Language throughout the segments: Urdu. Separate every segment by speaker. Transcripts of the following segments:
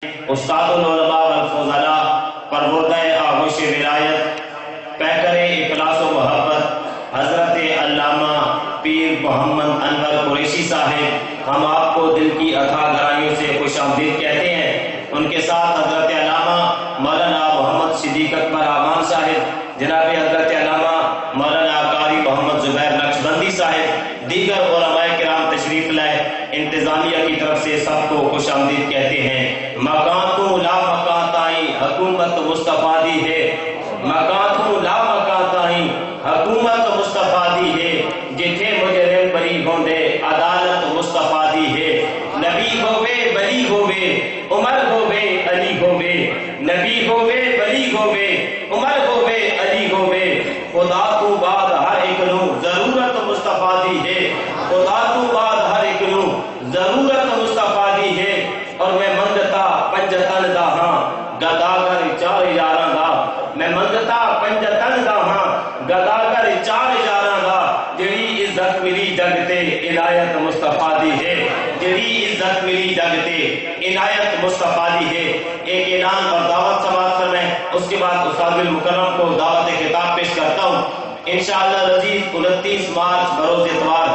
Speaker 1: استاد العلماء والفضلاء پروردہ آغوش ولایت پیکر اخلاص و محبت حضرت علامہ پیر محمد انور قریشی صاحب ہم آپ کو دل کی اتھا گہرائیوں سے خوش آمدید کہتے ہیں۔ ان کے ساتھ حضرت علامہ مولانا محمد صدیق اکبر امان صاحب، جناب حضرت علامہ مولانا قاری محمد زبیر نقشبندی صاحب، دیگر علماء کرام تشریف لائے۔ انتظامیہ کی طرف سے سب کو خوش آمدید کہتے ہیں۔ مکان تو لا مکان تائیں حکومت مصطفیٰ دی ہے، مکان تو لا مکان تائیں حکومت مصطفیٰ دی ہے، جتھے مجرم بری ہوندے عدالت مصطفیٰ دی ہے۔ نبی ہووے ولی ہووے عمر ہووے علی ہووے، نبی ہووے ولی ہووے عمر ہووے علی ہووے، خدا تو بعد ہر ایک نو ضرورت مصطفیٰ دی ہے، خدا تو بعد ہر ایک نو ضرورت مصطفیٰ دی ہے۔ اور میں منگتا پنجتن دا ہاں گدا کر چار یاراں دا، میں منگتا پنجتن دا ہاں گدا کر چار یاراں دا، جڑی عزت ملی جگ تے عنایت مصطفیٰ دی ہے، جڑی عزت ملی جگ تے عنایت مصطفیٰ دی ہے۔ ایک اعلان اور دعوت سماعت فرمائیں، اس کے بعد استاد المکرم کو دعوت خطاب پیش کرتا ہوں۔ انشاءاللہ العزیز 29 مارچ بروز اتوار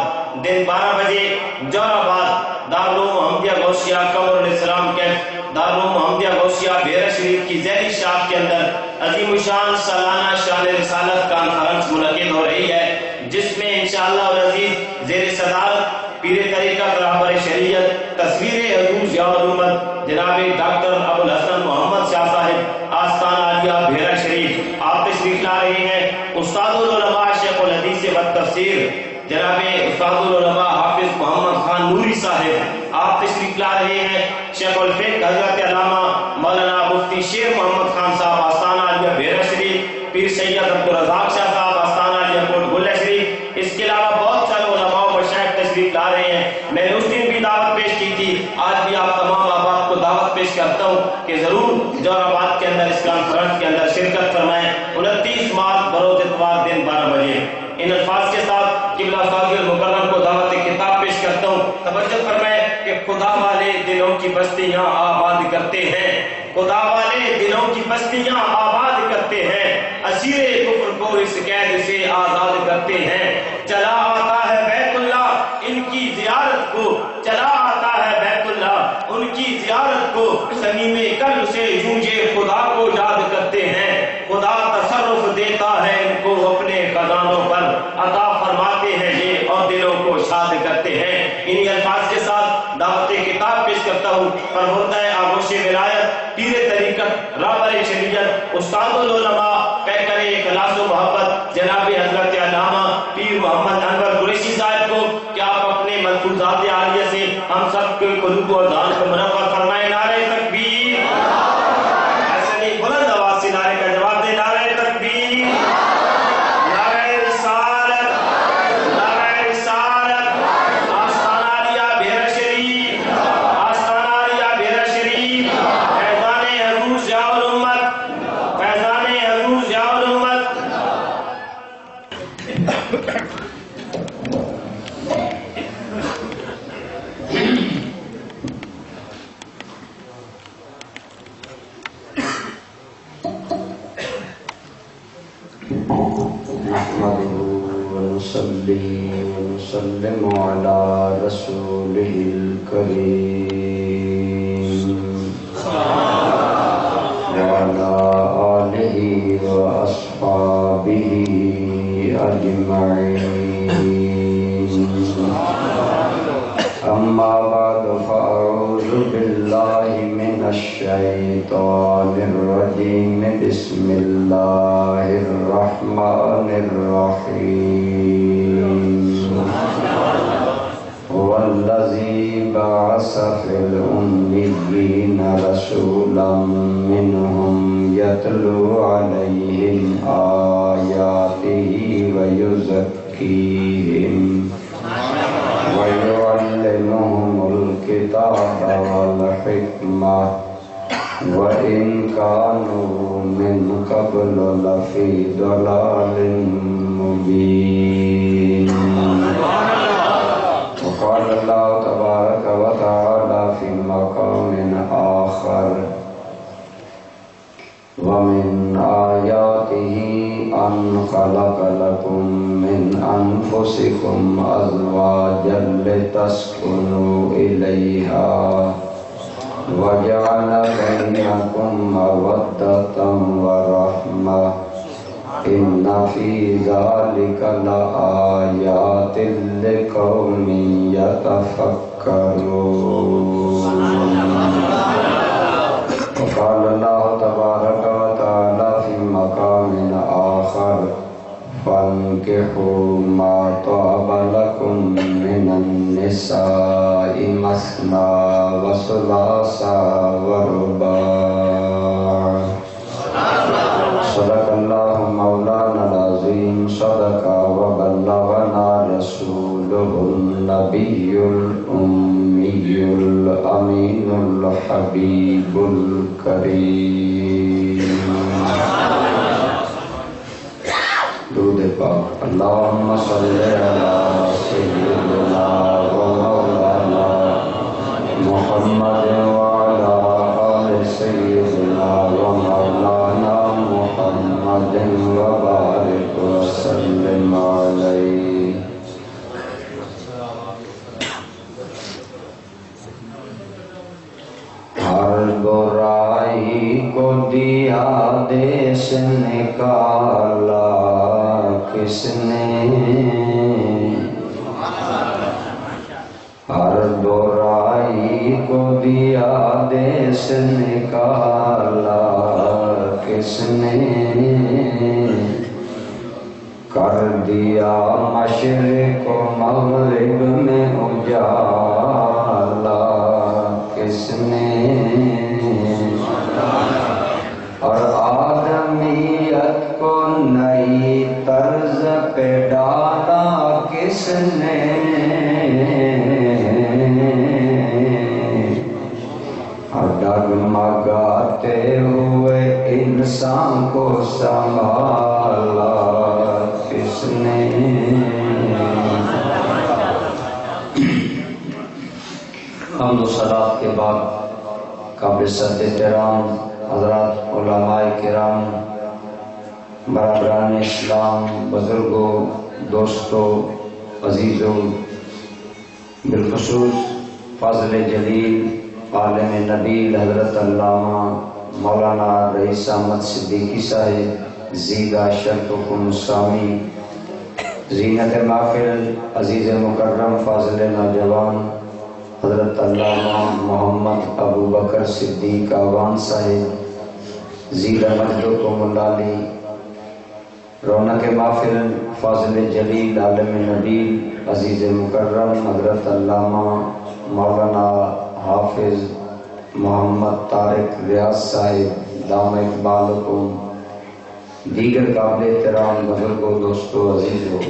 Speaker 1: دن 12 بجے جوہر آباد دارالعلوم محمدیہ غوثیہ قمر الاسلام کیمپ دارالعلوم محمدیہ غوثیہ بیرہ شریف کی ذیلی شاخ کے اندر عظیم الشان سالانہ شان رسالت کانفرنس منعقد ہو رہی ہے، جس میں انشاءاللہ العزیز زیر صدارت پیر طریقت رہبر شریعت تصویر حضور ضیاء الامت جناب ڈاکٹر ابوالحسن محمد شاہ صاحب آستان عالیہ بیرہ شریف آپ تشریف لا رہے ہیں۔ استاد العلماء شیخ الحدیث والتفسیر جناب استاد العلماء حافظ محمد خان نوری صاحب آپ تشریف لا رہے ہیں۔ شیخ الفقہ حضرت علامہ مولانا مفتی شیر محمد خان صاحب آستان عالیہ بیرہ شریف، پیر سید عبدالرزاق شاہ صاحب آستان عالیہ کوٹ گلہ شریف، اس کے علاوہ بہت سارے علماء و مشائخ تشریف لا رہے ہیں۔ میں نے اس دن بھی دعوت پیش کی تھی، آج بھی آپ تمام احباب کو دعوت پیش کرتا ہوں کہ ضرور جوہر آباد کے اندر اس کانفرنس کے اندر شرکت فرمائیں۔ 29 مارچ بروز اتوار دن 12 بجے۔ ان الفاظ کے ساتھ قبلہ استاد المکرم کو دعوت خطاب پیش کرتا ہوں۔ توجہ فرمائیں کہ خدا والے دلوں کی بستیاں آباد کرتے ہیں، خدا والے دلوں کی بستیاں آباد کرتے ہیں، اسیر کفر کو اس قید سے آزاد کرتے ہیں۔ چلا آتا ہے بیت اللہ ان کی زیارت کو، چلا آتا ہے بیت اللہ ان کی زیارت کو، صمیم قلب سے یونجے خدا کو یاد کرتے ہیں۔ خدا تصرف دیتا ہے ان کو اپنے خزانوں پر، عطا فرماتے ہیں یہ اور دلوں کو شاد کرتے ہیں۔ انہی الفاظ کے ساتھ دعوت خطاب پیش کرتا ہوں۔ پروردہ آغوش ولایت پیر طریقت رہبر شریعت استاد العلماء پیکر اخلاص و محبت جناب حضرت علامہ پیر محمد انور قریشی صاحب کو کہ آپ اپنے ملفوظات عالیہ سے ہم سب کے قلوب اور ذہن کو منور فرمائیں۔ نعرہ تکبیر، ایسے نہیں بلند آواز سے نعرے کا جواب دے، نعرہ تکبیر، نعرہ رسالت، نعرہ رسالت، آستان عالیہ بیرہ شریف، آستان عالیہ بیرہ شریف، فیضان حضور ضیاء الامت، فیضان حضور ضیاء الامت۔
Speaker 2: ونصلي ونسلم على رسوله الكريم وعلى آله وأصحابه أجمعين، أما بعد فأعوذ بالله من الشيطان الرجيم، بسم الله الرحمن الرحيم۔ هو الذي بعث في الأميين رسولا منهم يتلو عليهم آياته ويزكيهم ويعلمهم الكتاب والحكمة وإن كانوا من قبل لفي ضلال مبين۔ وقال الله تبارك وتعالى في مقام آخر آخر ومن آیاتہ ان خلق لکم من انفسکم ازواجا لتسکنوا الیہا وجعل بینکم مودۃ ورحمہ ان فی ذلک لآیات لقوم یتفکرون۔ وقال اللہ تبارک و تعالی فی مقام آخر فانکحوا ما طاب لکم من النساء مثنی وثلاث ورباع۔ صدق اللہ مولانا العظیم، صدق وبلغنا رسولہ النبی الأمی الأمین الحبیب الکریم۔ درود پاک۔ اللہم صلی علی سیدنا و مولانا محمد وعلی آل سیدنا و مولانا محمد وبارک وسلم علیہ۔ ہر برائی کو دیا دیش نکالا کس نے، ہر برائی کو دیا دیش نکالا کس نے، کر دیا مشرق و مغرب میں اجالا کس نے، اور آدمیت کو نئی طرز پہ ڈالا کس نے، اور ڈگمگاتے ہوئے انسان کو سنبھالا کس نے۔ حمد و صلات کے بعد قابل صد احترام حضرات علماء کرام، برادران اسلام، بزرگوں، دوستوں، عزیزوں، بالخصوص فاضل جلیل عالم نبیل حضرت علامہ مولانا رئیس احمد صدیقی صاحب، زیدہ شرفکم سامی، زینت محفل عزیز مکرم فاضل نوجوان حضرت علامہ محمد ابو بکر صدیق آوان صاحب، زیدہ مجدکم العالی، رونق محفل فاضل جلیل عالم نبیل عزیز مکرم حضرت علامہ مولانا حافظ محمد طارق ریاض صاحب دام اقبالکم، دیگر قابل احترام بزرگوں، دوستوں، عزیزوں،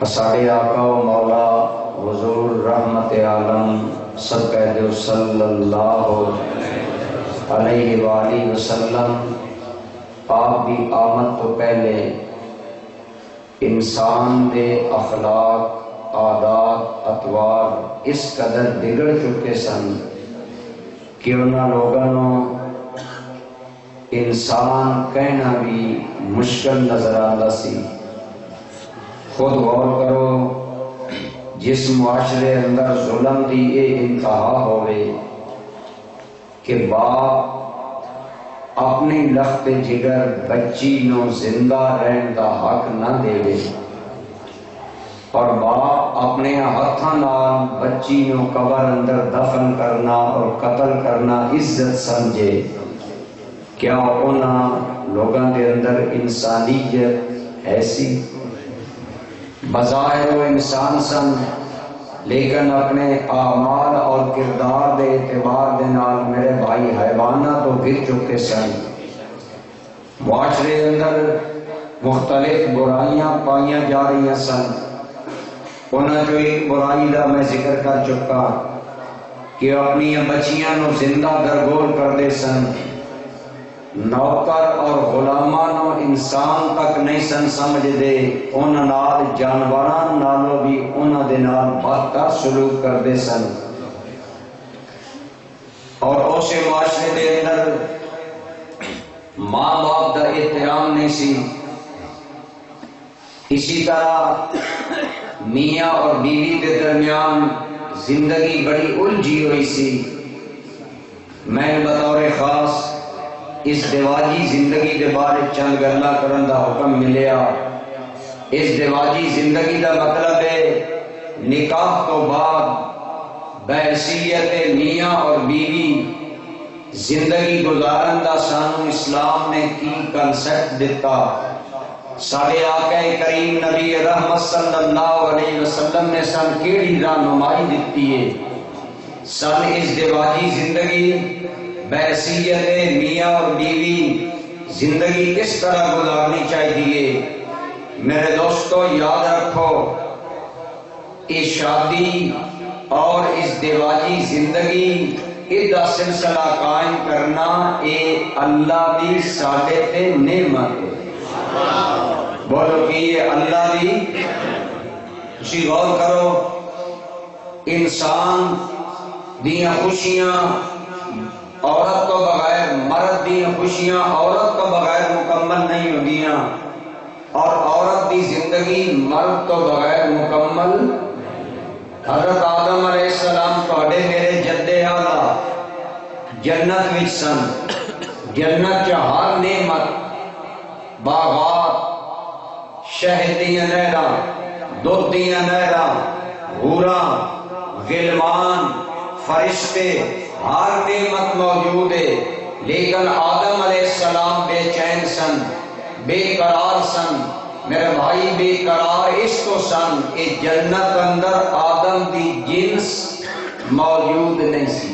Speaker 2: اساڑے آقا و مولا حضور رحمت عالم صدقہ دو صلی اللہ علیہ وآلہ وسلم، آپ بھی آمد تو پہلے انسان دے اخلاق، عادات، اطوار اس قدر بگڑ چکے سن کہ انہاں لوگوں انسان کہنا بھی مشکل نظر آتا سی۔ خود غور کرو، جس معاشرے اندر ظلم دی یہ انتہا ہوئے کہ باپ اپنی لخت جگر بچی نو زندہ رہن دا حق نہ دے، اور باپ اپنے ہاتھاں نال بچی نو قبر اندر دفن کرنا اور قتل کرنا عزت سمجھے، کیا انہاں لوگاں دے اندر انسانیت ایسی؟ بظاہر وہ انسان سن، لیکن اپنے اعمال اور کردار دے اعتبار دے نال میرے بھائی حیوانہ تو گر چکے سن۔ معاشرے اندر مختلف برائیاں پائیاں جا رہی سن۔ انہاں جو ایک برائی دا میں ذکر کر چکا کہ اپنی بچیاں نو زندہ درگور کر دے سن، نوکر اور غلامانوں انسان تک نہیں سن سمجھ دے، انہاں نال جانوراں نالوں بھی انہاں دے نال بدتر سلوک کردے سن، اور اسے معاشرے دے اندر ماں باپ کا احترام نہیں سی۔ اسی طرح میاں اور بیوی کے درمیان زندگی بڑی الجھی ہوئی سی۔ میں بطور خاص اس دیواجی زندگی کے بارے چند گلاں کرن دا حکم ملیا۔ اس دیواجی زندگی دا مطلب ہے نکاح تو بعد بحیثیت میاں اور بیوی زندگی گزارن دا سانو اسلام نے کی کنسپٹ دیتا۔ سارے آقا کریم نبی رحمت صلی اللہ علیہ وسلم نے سن کیڑی رہنمائی دیتی ہے۔ سن اس دیواجی زندگی بحیثیت میاں اور بیوی زندگی کس طرح گزارنی چاہیے۔ میرے دوستو یاد رکھو، اس شادی اور اس دیواجی زندگی دا سلسلہ قائم کرنا اے اللہ دی ساڈے تے نعمت ہے۔ بولو کہ یہ اللہ دی، تسی غور کرو، انسان دیاں خوشیاں عورت تو بغیر، مرد دیاں خوشیاں عورت تو بغیر مکمل نہیں ہوندیاں، اور عورت دی زندگی مرد تو بغیر مکمل۔ حضرت آدم علیہ السلام تواڈے میرے جد اعلیٰ جنت وچ سن، جنت چ ہر نعمت، باغات، شہد دیاں نہراں، دودھ دیاں نہراں، حوراں، غلمان، فرشتے، ہر نعمت موجود ہے، لیکن آدم علیہ السلام بے چین سن، بے قرار سن۔ میرے بھائی بے قرار اس کو سن کہ جنت اندر آدم دی جنس موجود نہیں سی،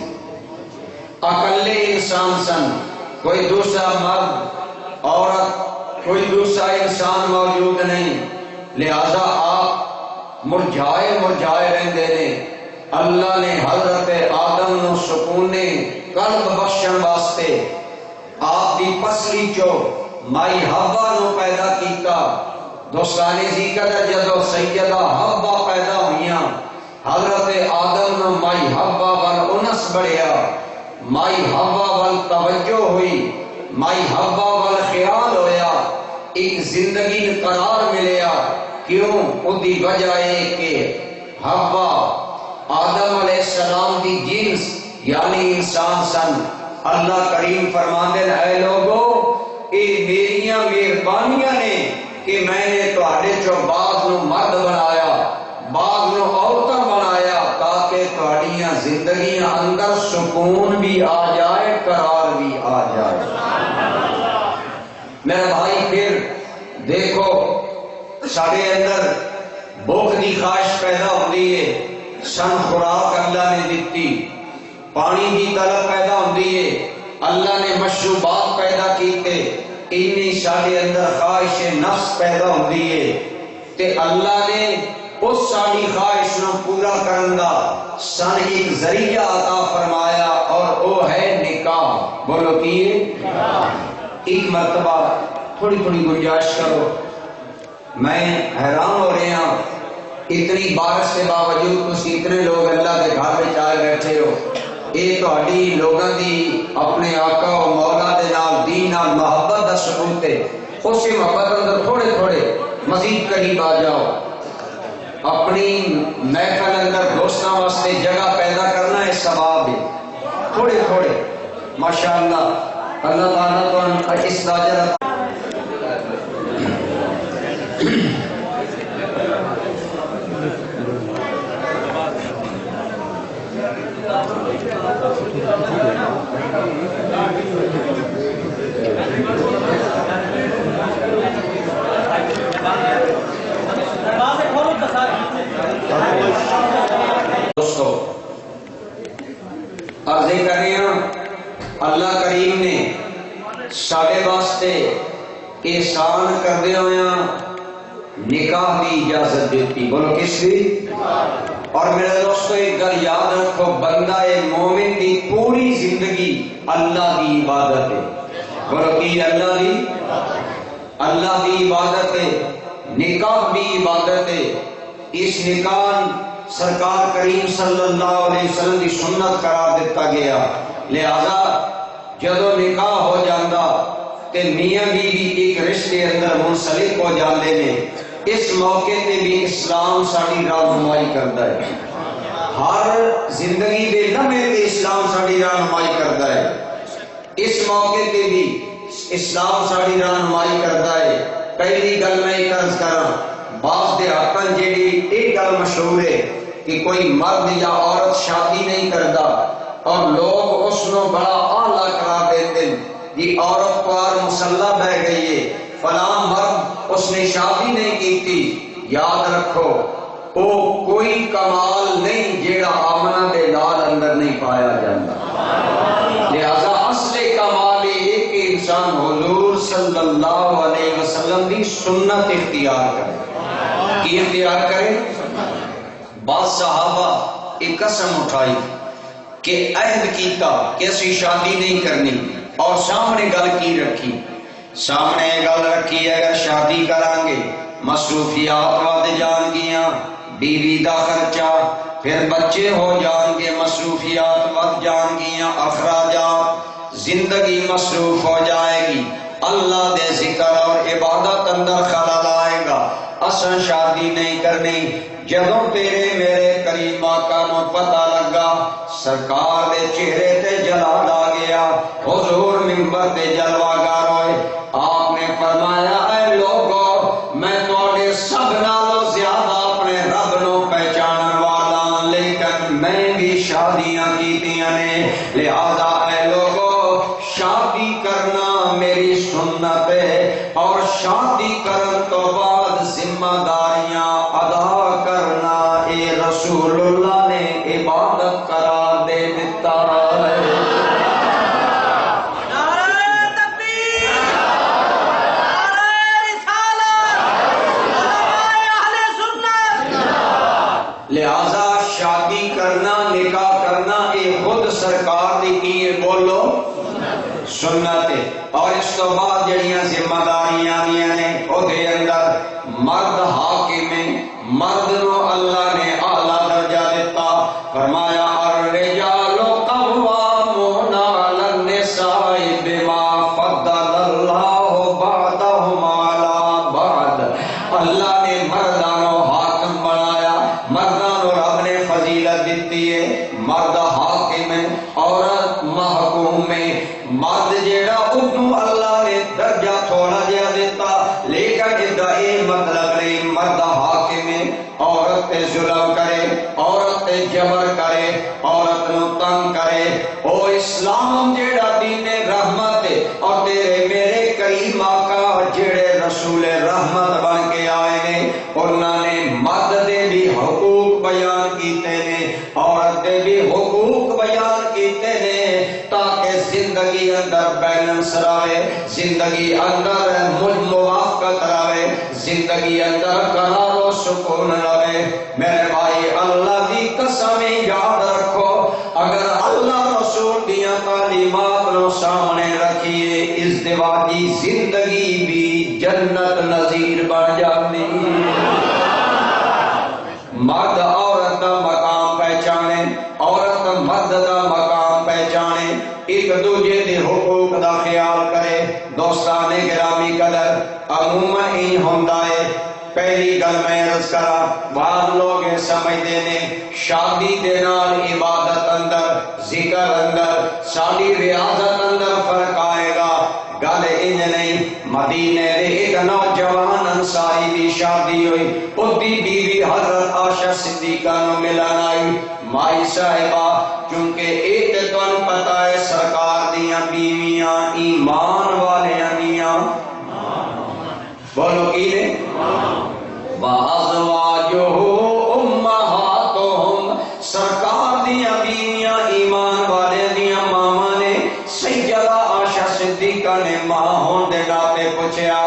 Speaker 2: اکلے انسان سن، کوئی دوسرا مرد عورت کوئی دوسرا انسان موجود نہیں، لہذا آپ مرجھائے رہندے نے۔ اللہ نے حضرت آدم نو سکون قلب بخشن واسطے آپ دی پسلی چو مائی حوا نو پیدا کیتا۔ دوستانی ذکر جدو سیدہ حوا پیدا ہوئیاں، حضرت آدم نو مائی حوا وال انس بڑھیا، مائی حوا وال توجہ ہوئی، مائی حوا وال خیال ہویا، ایک زندگی قرار ملیا۔ کیوں؟ اُدی وجہ ہے کہ حوا آدم علیہ السلام دی جنس یعنی انسان سن۔ اللہ کریم فرماندے ہیں اے لوگو، اے میریاں مہربانیاں نے کہ میں نے تہاڈے چوں بعض نو مرد بنایا، بعض نو عورتاں بنایا، تاکہ تہاڈیاں زندگیاں اندر سکون بھی آ جائے، قرار بھی آ جائے۔ میرے بھائی پھر دیکھو، سارے اندر بھوک دی خواہش پیدا ہوتی ہے، سن خوراک اللہ نے دیتی، پانی دی طلب پیدا ہوتی ہے، اللہ نے مشروبات پیدا کیتے، انی سارے اندر خواہش نفس پیدا ہوتی ہے، تے اللہ نے اس ساری خواہش نو پورا کرن دا سن ایک ذریعہ عطا فرمایا، اور وہ ہے نکاح۔ بولو کیے؟ ایک مرتبہ تھوڑی گنجائش کرو، میں حیران ہو رہے ہیں، اتنی بارش کے باوجود تسی اتنے لوگ اللہ کے گھر میں آئے بیٹھے ہو۔ یہ تہاڈی لوگاں دی اپنے آقا و مولا دے نال دین نال محبت دا ثبوت ہے۔ اسی محبت اندر تھوڑے مزید قریب آ جاؤ۔ اپنی محفل اندر دوستاں واسطے جگہ پیدا کرنا ہے ثواب ہے، تھوڑے ماشاءاللہ۔ اللہ تعالیٰ تو اس اجر دوستو عرض کر رہے ہیں، اللہ کریم نے ساڈے واسطے احسان کردے ہوئے نکاح دی اجازت دیتی۔ بولو کس دی؟ اور میرے دوستو ایک گل یاد رکھو، بندہ مومن دی پوری زندگی اللہ دی عبادت ہے۔ بولو کی اللہ دی عبادت ہے، نکاح بھی عبادت ہے۔ اس نکاح سرکار کریم صلی اللہ علیہ وسلم کی سنت قرار دیتا گیا، لہذا جدو نکاح ہو جاندہ تے میاں بیوی ایک رشتے اندر منسلک ہو جاندے نے، اس موقع تے بھی اسلام ساری رہنمائی کرتا ہے، ہر زندگی دے لمحے تے اسلام ساری رہنمائی کرتا ہے، اس موقع تے بھی اسلام ساری رہنمائی کرتا ہے۔ پہلی گل میں ایک عرض کراں، بعض دیہاتاں جیڑی ایک گل مشہور ہے کہ کوئی مرد یا عورت شادی نہیں کرتا اور لوگ اس نو بڑا اعلیٰ قرار دیتے ہیں، یہ عورت پار مسلح بہ گئی ہے، فلاں مرد اس نے شادی نہیں کی تھی۔ یاد رکھو وہ کوئی کمال نہیں جیڑا آمنہ دے لال اندر نہیں پایا جاتا، لہذا اصل کمال یہ کہ انسان حضور صلی اللہ علیہ وسلم کی سنت اختیار کرے۔ کی اختیار کرے؟ بعض صحابہ ایک قسم اٹھائی کہ عہد کیتا کہ اسی شادی نہیں کرنی، اور سامنے گل کی رکھی، سامنے گل رکھی اگر شادی کریں گے مصروفیات ود جان گیاں، بیوی دا خرچہ، پھر بچے ہو جان گے، مصروفیات ود جان گیاں، اخراجات، زندگی مصروف ہو جائے گی، اللہ دے ذکر اور عبادت اندر خلل آئے گا، اساں شادی نہیں کرنی۔ جدوں تیرے میرے کریم آقا نو پتہ لگا، سرکار دے چہرے تے جلال آ گیا، حضور منبر تے جلوہ گار ہوئے، آپ نے فرمایا اے لوگو میں تواڈے سب نالوں زیادہ اپنے رب نو پہچانن والا، لیکن میں بھی شادیاں کیتیاں نے، لہذا اے لوگو شادی کرنا میری سنت ہے، اور شادی کرن تو بعد ذمہ داریاں ادا کرنا اے رسول اللہ نے عبادت قرار دے دیتا ہے۔ لہذا شادی کرنا، نکاح کرنا یہ خود سرکار دی کی بولو سنت ہے، اور اس تو بعد جڑیاں ذمہ داریاں آنیاں نے او دے اندر مرد حاکم ہے، مرد نو اللہ نے اعلیٰ درجہ دیتا، فرمایا الرجال قوامون علی النساء بما فضل اللہ بعضهم علی بعض، اللہ نے مرداں نو حاکم بنایا، مرداں نو رب نے فضیلت دیتی ہے، مرد حاکم ہے، عورت محکوم ہے، مرد جیڑا انہوں اللہ نے درجہ تھوڑا جہا دیتا، لیکن جدہ یہ مطلب نہیں مرد حاکم ہے، عورت تے ظلم کرے، عورت تے جبر کرے، عورت نو تنگ کرے، او اسلام جیڑا دین رحمت ہے، اور تیرے میرے کریم آقا جیڑے رسول رحمت بن کے آئے نے، انہوں نے مرد دے بھی حقوق بیان کیتے نے، عورت دے بھی حقوق بیان کیتے نے، تاکہ زندگی اندر بیلنس رہے، زندگی اندر موافقت رہے، زندگی اندر قرار و سکون رہے۔ میرے بھائی اللہ دی قسم یاد رکھو، اگر اللہ رسول دیاں تعلیمات نو سامنے رکھیے، ازدواجی زندگی بھی جنت نظیر بن جاتی۔ مرد عورت دا مقام پہچانے، عورت مرد دا مقام پہچانے، ایک دوجے دے حقوق دا خیال کرے۔ دوستان گرامی قدر عموماً ہی ہوندا ہے، پہلی گل میں عرض کرا، بعض لوگ سمجھتے نے شادی دے نال عبادت اندر، ذکر اندر، ساری ریاضت اندر فرق آئے گا، گل انج نہیں۔ مدینے دے ایک نوجوان انصاری دی شادی ہوئی، اس دی بیوی حضرت عائشہ صدیقہ نو ملن آئی، مائی صاحبہ چونکہ ایک تن پتہ ہے سرکار دیاں بیویاں ایمان والیاں دیاں، بولو کی نے وَأَزْوَاجُهُ أُمَّهَاتُهُمْ، سرکار دیاں بیویاں ایمان والے دیاں ماواں نے۔ سیدہ عائشہ صدیقہ نے ماں ہون دے ناتے پوچھیا،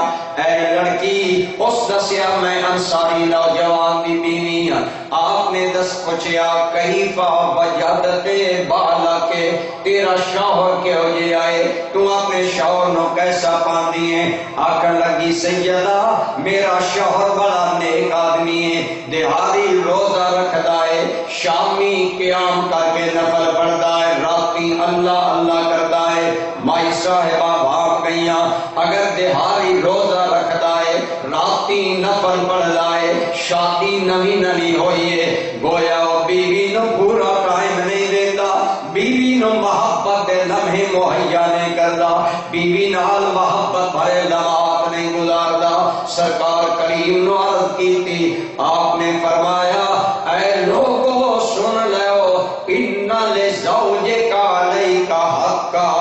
Speaker 2: اے لڑکی، اس دسیا میں انصاری نوجوان دی بیوی ہاں، آپ نے دس پوچھیا کیفا وجدتے بالا کے تیرا شوہر کے ہو جی آئے تو اپنے شوہر نو کیسا پاندی ہے؟ آکھن لگی سیدہ میرا شوہر بڑا نیک آدمی ہے، دیہاری روزہ رکھدا ہے، شامی قیام کر کے نفل پڑھدا ہے، راتی اللہ اللہ کردا ہے۔ مائی صاحبہ بھاگ گئیاں اگر دیہاری روزہ رکھدا ہے، راتی نفل پڑھدا ہے، شادی نوی نوی ہوئی ہے، گویا وہ بیوی نو پورا ٹائم نہیں دیتا، بیوی نو محبت دے لمحے مہیا نہیں کردا، بیوی نال محبت بھرے لمحات نہیں گزاردا۔ سرکار کریم نو عرض کی تھی، آپ نے فرمایا اے لوگو سن لو ان لزوجک علیک حقا،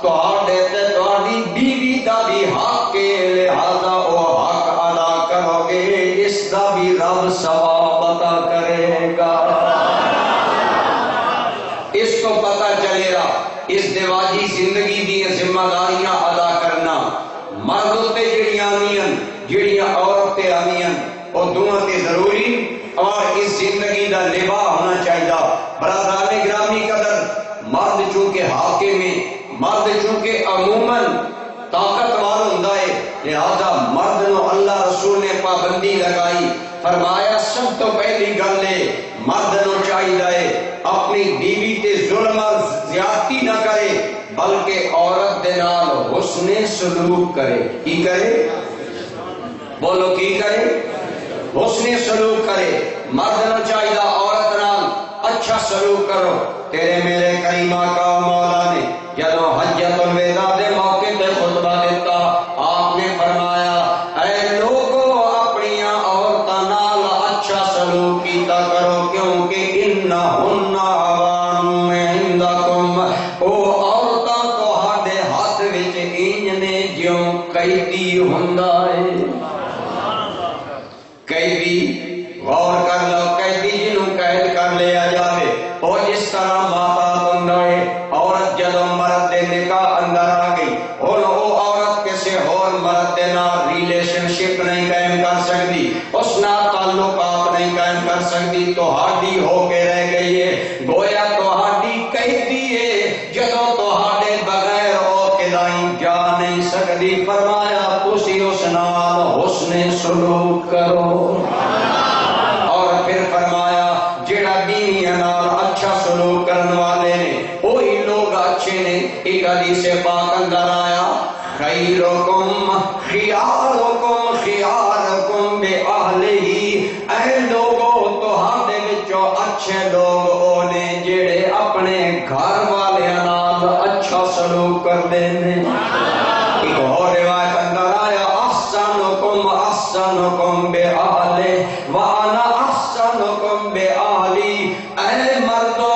Speaker 2: تہاڈے تے تہاڈی بیوی دا بھی حق ہے، لہذا او حق ادا کرو گے اس دا بھی رب ثواب عطا کرے گا۔ اس کو پتہ چلے گا اس دیواجی زندگی دی ذمہ داریاں ادا کرنا مرد تے جڑیاں آنیاں جڑیاں عورتیں آنیاں وہ دونوں تے ضروری اور اس زندگی دا نباہ ہونا چاہیے۔ برادران گرامی قدر، مرد چونکہ حاکم ہے، مرد چونکہ عموماً طاقتور ہوندا ہے، لہذا مرد نو اللہ رسول نے پابندی لگائی، فرمایا سب تو پہلی گل ہے مرد نو چاہیے اپنی بیوی تے ظلم اور زیادتی نہ کرے بلکہ عورت دے نال حسن سلوک کرے۔ کی کرے؟ بولو کی کرے؟ حسن سلوک کرے۔ مرد نو چاہیے عورت نال اچھا سلوک کرو۔ تیرے میرے کریم آقا مولا نے جدو حجۃ الوداع دے موقع تے خطبہ دیتا، آپ نے فرمایا اے لوگو اپنی عورتاں نال اچھا سلوک کیتا کرو کیونکہ انہن عوان عندکم، او عورتاں تہاڈے ہاتھ وچ انج نے جیوں قیدی ہوندا ہے۔ قیدی غور کر لو، قیدی جنوں قید کر لیا جاوے وہ جس طرح محتاط ہوندا ہے۔ عورت جدو مرد دے نکاح اندر آ گئی ہن وہ عورت کسی اور مرد دے نال ریلیشن شپ نہیں قائم کر سکتی، اس نال تعلقات نہیں قائم کر سکتی، تہاڈی ہو کے رہ گئی ہے، گویا تہاڈی قیدی ہے جدو تہاڈے بغیر او کدائیں جا نہیں سکتی۔ فرمایا تسی اس نال حسن سلوک کرو۔ اور پھر فرمایا جڑا بیویاں نال اچھا سلوک کرنے والے نے وہی لوگ اچھے نے۔ ایک حدیث پاک اندر آیا خیرکم خیارکم خیارکم بأہلہ، اے لوگو تہاڈے وچوں اچھے لوگ او نے جڑے اپنے گھر والیاں نال اچھا سلوک کردے نے۔ ایک اور روایت اندر آیا احسنکم احسنکم بأہلہ وانا احسنکم بأہلی، اے مردو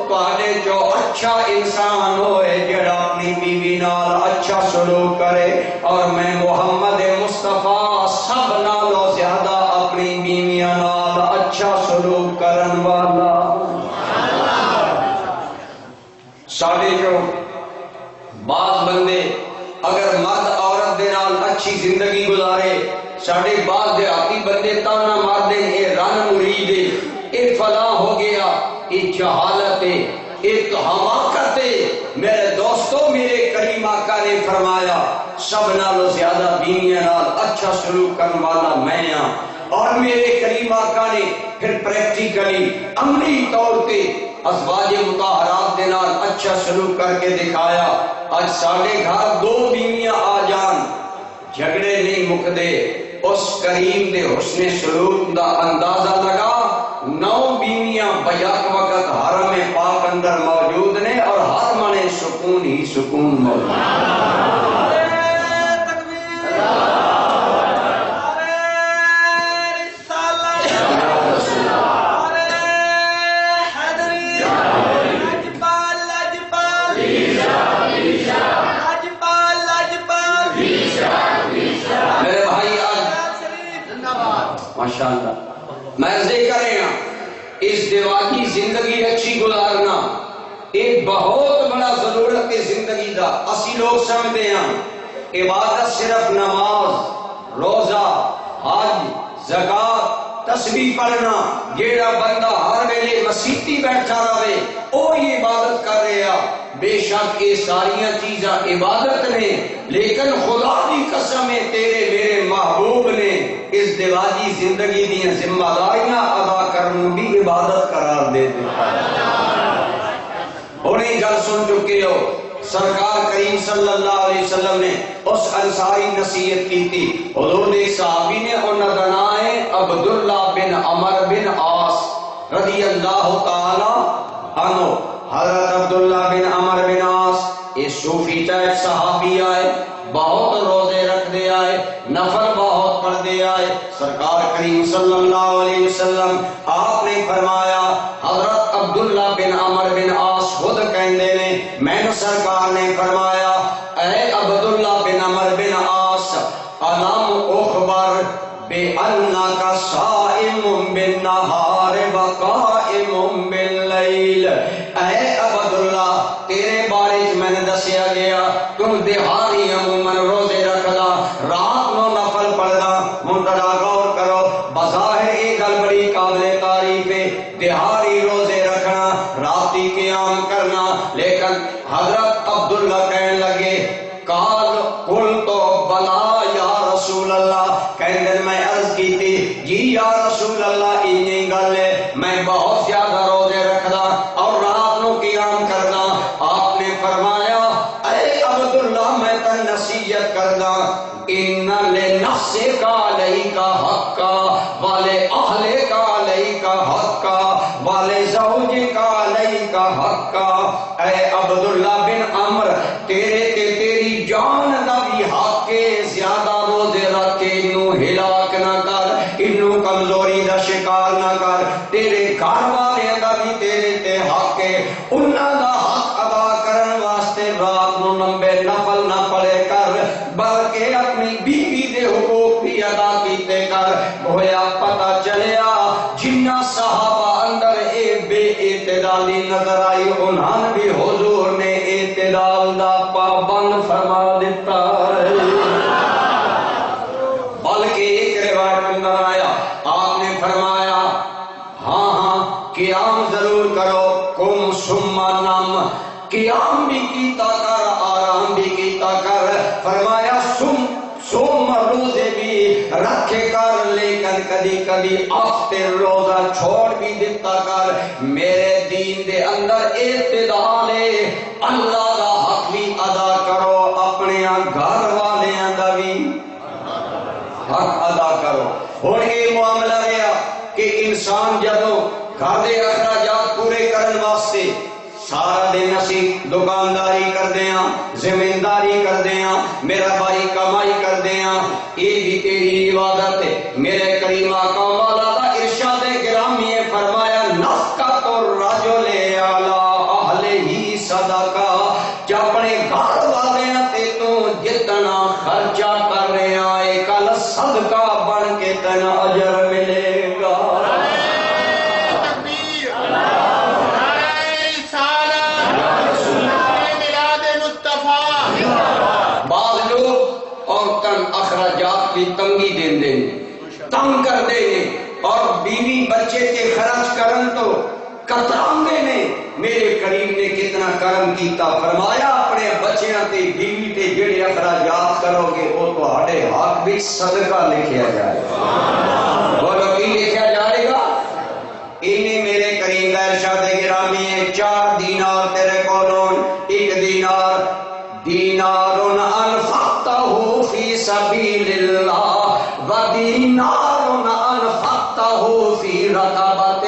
Speaker 2: تہاڈے جو اچھا انسان ہوئے جڑا اپنی بیوی نال اچھا سلوک کرے، اور میں محمد مصطفیٰ سب نالوں زیادہ اپنی بیویاں نال اچھا سلوک کرن والا۔ ساڈے جو بعض بندے اگر مرد عورت دے نال اچھی زندگی گزارے، ساڈے بعض دیہاتی بندے تانا مار دے اے رن مرید ہے، اے فلاں ہو گیا، اے جہالت ہے، اے حماقت ہے۔ میرے دوستو میرے کریم آقا نے فرمایا سب نالوں زیادہ بیویاں نال اچھا سلوک کرنے والا میں ہاں، اور میرے کریم آقا نے پھر پریکٹیکلی عملی طور پہ ازواج مطہرات دے نال اچھا سلوک کر کے دکھایا۔ آج ساڈے گھر دو بیویاں آ جان جھگڑے نہیں مکدے، اس کریم دے حسن سلوک دا اندازہ لگا 9 بیویاں بیک وقت حرم پاک اندر موجود نے اور ہر منے سکون ہی سکون موجود ہے۔ ماشاءاللہ میں ذکر رہا اس دیواجی زندگی اچھی گزارنا ایک بہت بڑا ضرورت ہے زندگی دا۔ اسی لوگ سمجھتے ہیں عبادت صرف نماز، روزہ، حج، زکات، تسبیح پڑھنا، جیڑا بندہ ہر ویلے مسیتی بیٹھا رہے وہی عبادت کر رہا۔ بے شک یہ ساریاں چیزاں عبادت نے، لیکن خدا کی قسم ہے تیرے میرے محبوب نے اس دواجی زندگی دیا ذمہ داریاں ادا کرنے بھی عبادت قرار دے دیتا ہے۔ انہیں گل سن چکے ہو، سرکار کریم صلی اللہ علیہ وسلم نے اس انصاری نصیحت کی تھی۔ حضور نے صحابی نے انہوں کا نام ہے عبداللہ بن عمر بن عاص رضی اللہ تعالی عنہ۔ حضرت عبداللہ بن عمر بن عاص یہ صوفی ٹائپ صحابی آئے، بہت روزے رکھ دے آئے، نفل بہت پڑھ دے آئے۔ سرکار کریم صلی اللہ علیہ وسلم آپ نے فرمایا، حضرت عبداللہ بن عمر بن عاص خود کہندے نے، میں نے سرکار نے فرمایا اے عبداللہ بن عمر بن عاص الم اخبر بأنک صائم بالنہار وقائم باللیل۔ اے عبداللہ تیرے بارے میں نے دسیا گیا تم دیہاری عموماً روزے رکھدا، رات نو نفل پڑھدا۔ منتظر غور کرو، بظاہر یہ گل بڑی قابل تعریف ہے، دیہاری روزے رکھنا، راتی قیام کرنا، لیکن حضرت عبداللہ کہنے لگے قل تو بلا یا رسول اللہ، کہنے میں عرض کی تھی جی یا رسول اللہ انہی گل ہے، میں بہت زیادہ روزے رکھدا اور رات نو قیام کردا۔ آپ نے فرمایا اے عبداللہ میں تن نصیحت کردا، ان لنفسک علیک حقا ولأہلک علیک حقا ولزوجک علیک حقا۔ اے عبداللہ بن عمر تیرے تے تیری جان دا بھی حق ہے، زیادہ روزے رکھ کے انہوں ہلاک نہ کر، انہوں کمزوری دا شکار نہ کر۔ تیرے گھر والے دا بھی تیرے تے حق ہے، انہاں دا حق ادا کرن واسطے رات نو لمبے نفل نہ پڑے کر، بلکہ اپنی بیوی دے حقوق بھی ادا کیتے کر۔ گویا پتہ چلیا جنہ صحابہ اندر اے بے اعتدالی نظر آئی، انہاں بھی حضور نے اعتدال دا پابند فرما دیتا ہے۔ بلکہ ایک روایت اندر آیا آپ نے فرمایا ہاں قیام ضرور کرو، قم ثم نم، قیام بھی کیتا کر آرام بھی کیتا کر۔ فرمایا سوم روزے بھی رکھے کر، لیکن کدی کدی افطر روزہ چھوڑ بھی دیتا کر۔ میرے دین دے اندر اعتدال ہے، اللہ دا حق بھی ادا کرو، اپنے گھر والیاں دا بھی حق ادا کرو۔ ہن یہ معاملہ رہا کہ انسان جدوں گھر دے اخراجات پورے کرن واسطے سارا دن اسی دکانداری کردے ہاں، زمینداری کردے ہاں، میرا بھائی کمائی کردے ہاں، یہ بھی تیری عبادت ہے۔ میرے کریم آقا مولا دا ارشاد گرامی ہے، فرمایا نفقۃ الرجل علی اہلہ صدقہ، کہ اپنے گھر والے تے تو جتنا خرچہ کر رہا ہے کل صدقہ بن کے تنا اجر ملے گا۔ اخراجات کی تنگی دین دے تنگ کر دے اور بیوی بچے کے خرچ کرن تو کتران دے نے۔ میرے کریم نے کتنا کرم کیتا، فرمایا اپنے بچیاں تے بیوی تے جڑے اخراجات کرو گے وہ تو ہاڑے حق بھی صدقہ لکھیا جائے گا۔ بولو کی لکھیا جائے گا؟ انہیں میرے کریم کا ارشاد گرامی ہے 4 دینار تیرے کولون، 1 دینار دینارن انفقتہ فی سبیل اللہ ودینار انفقتہ فی رقبۃ،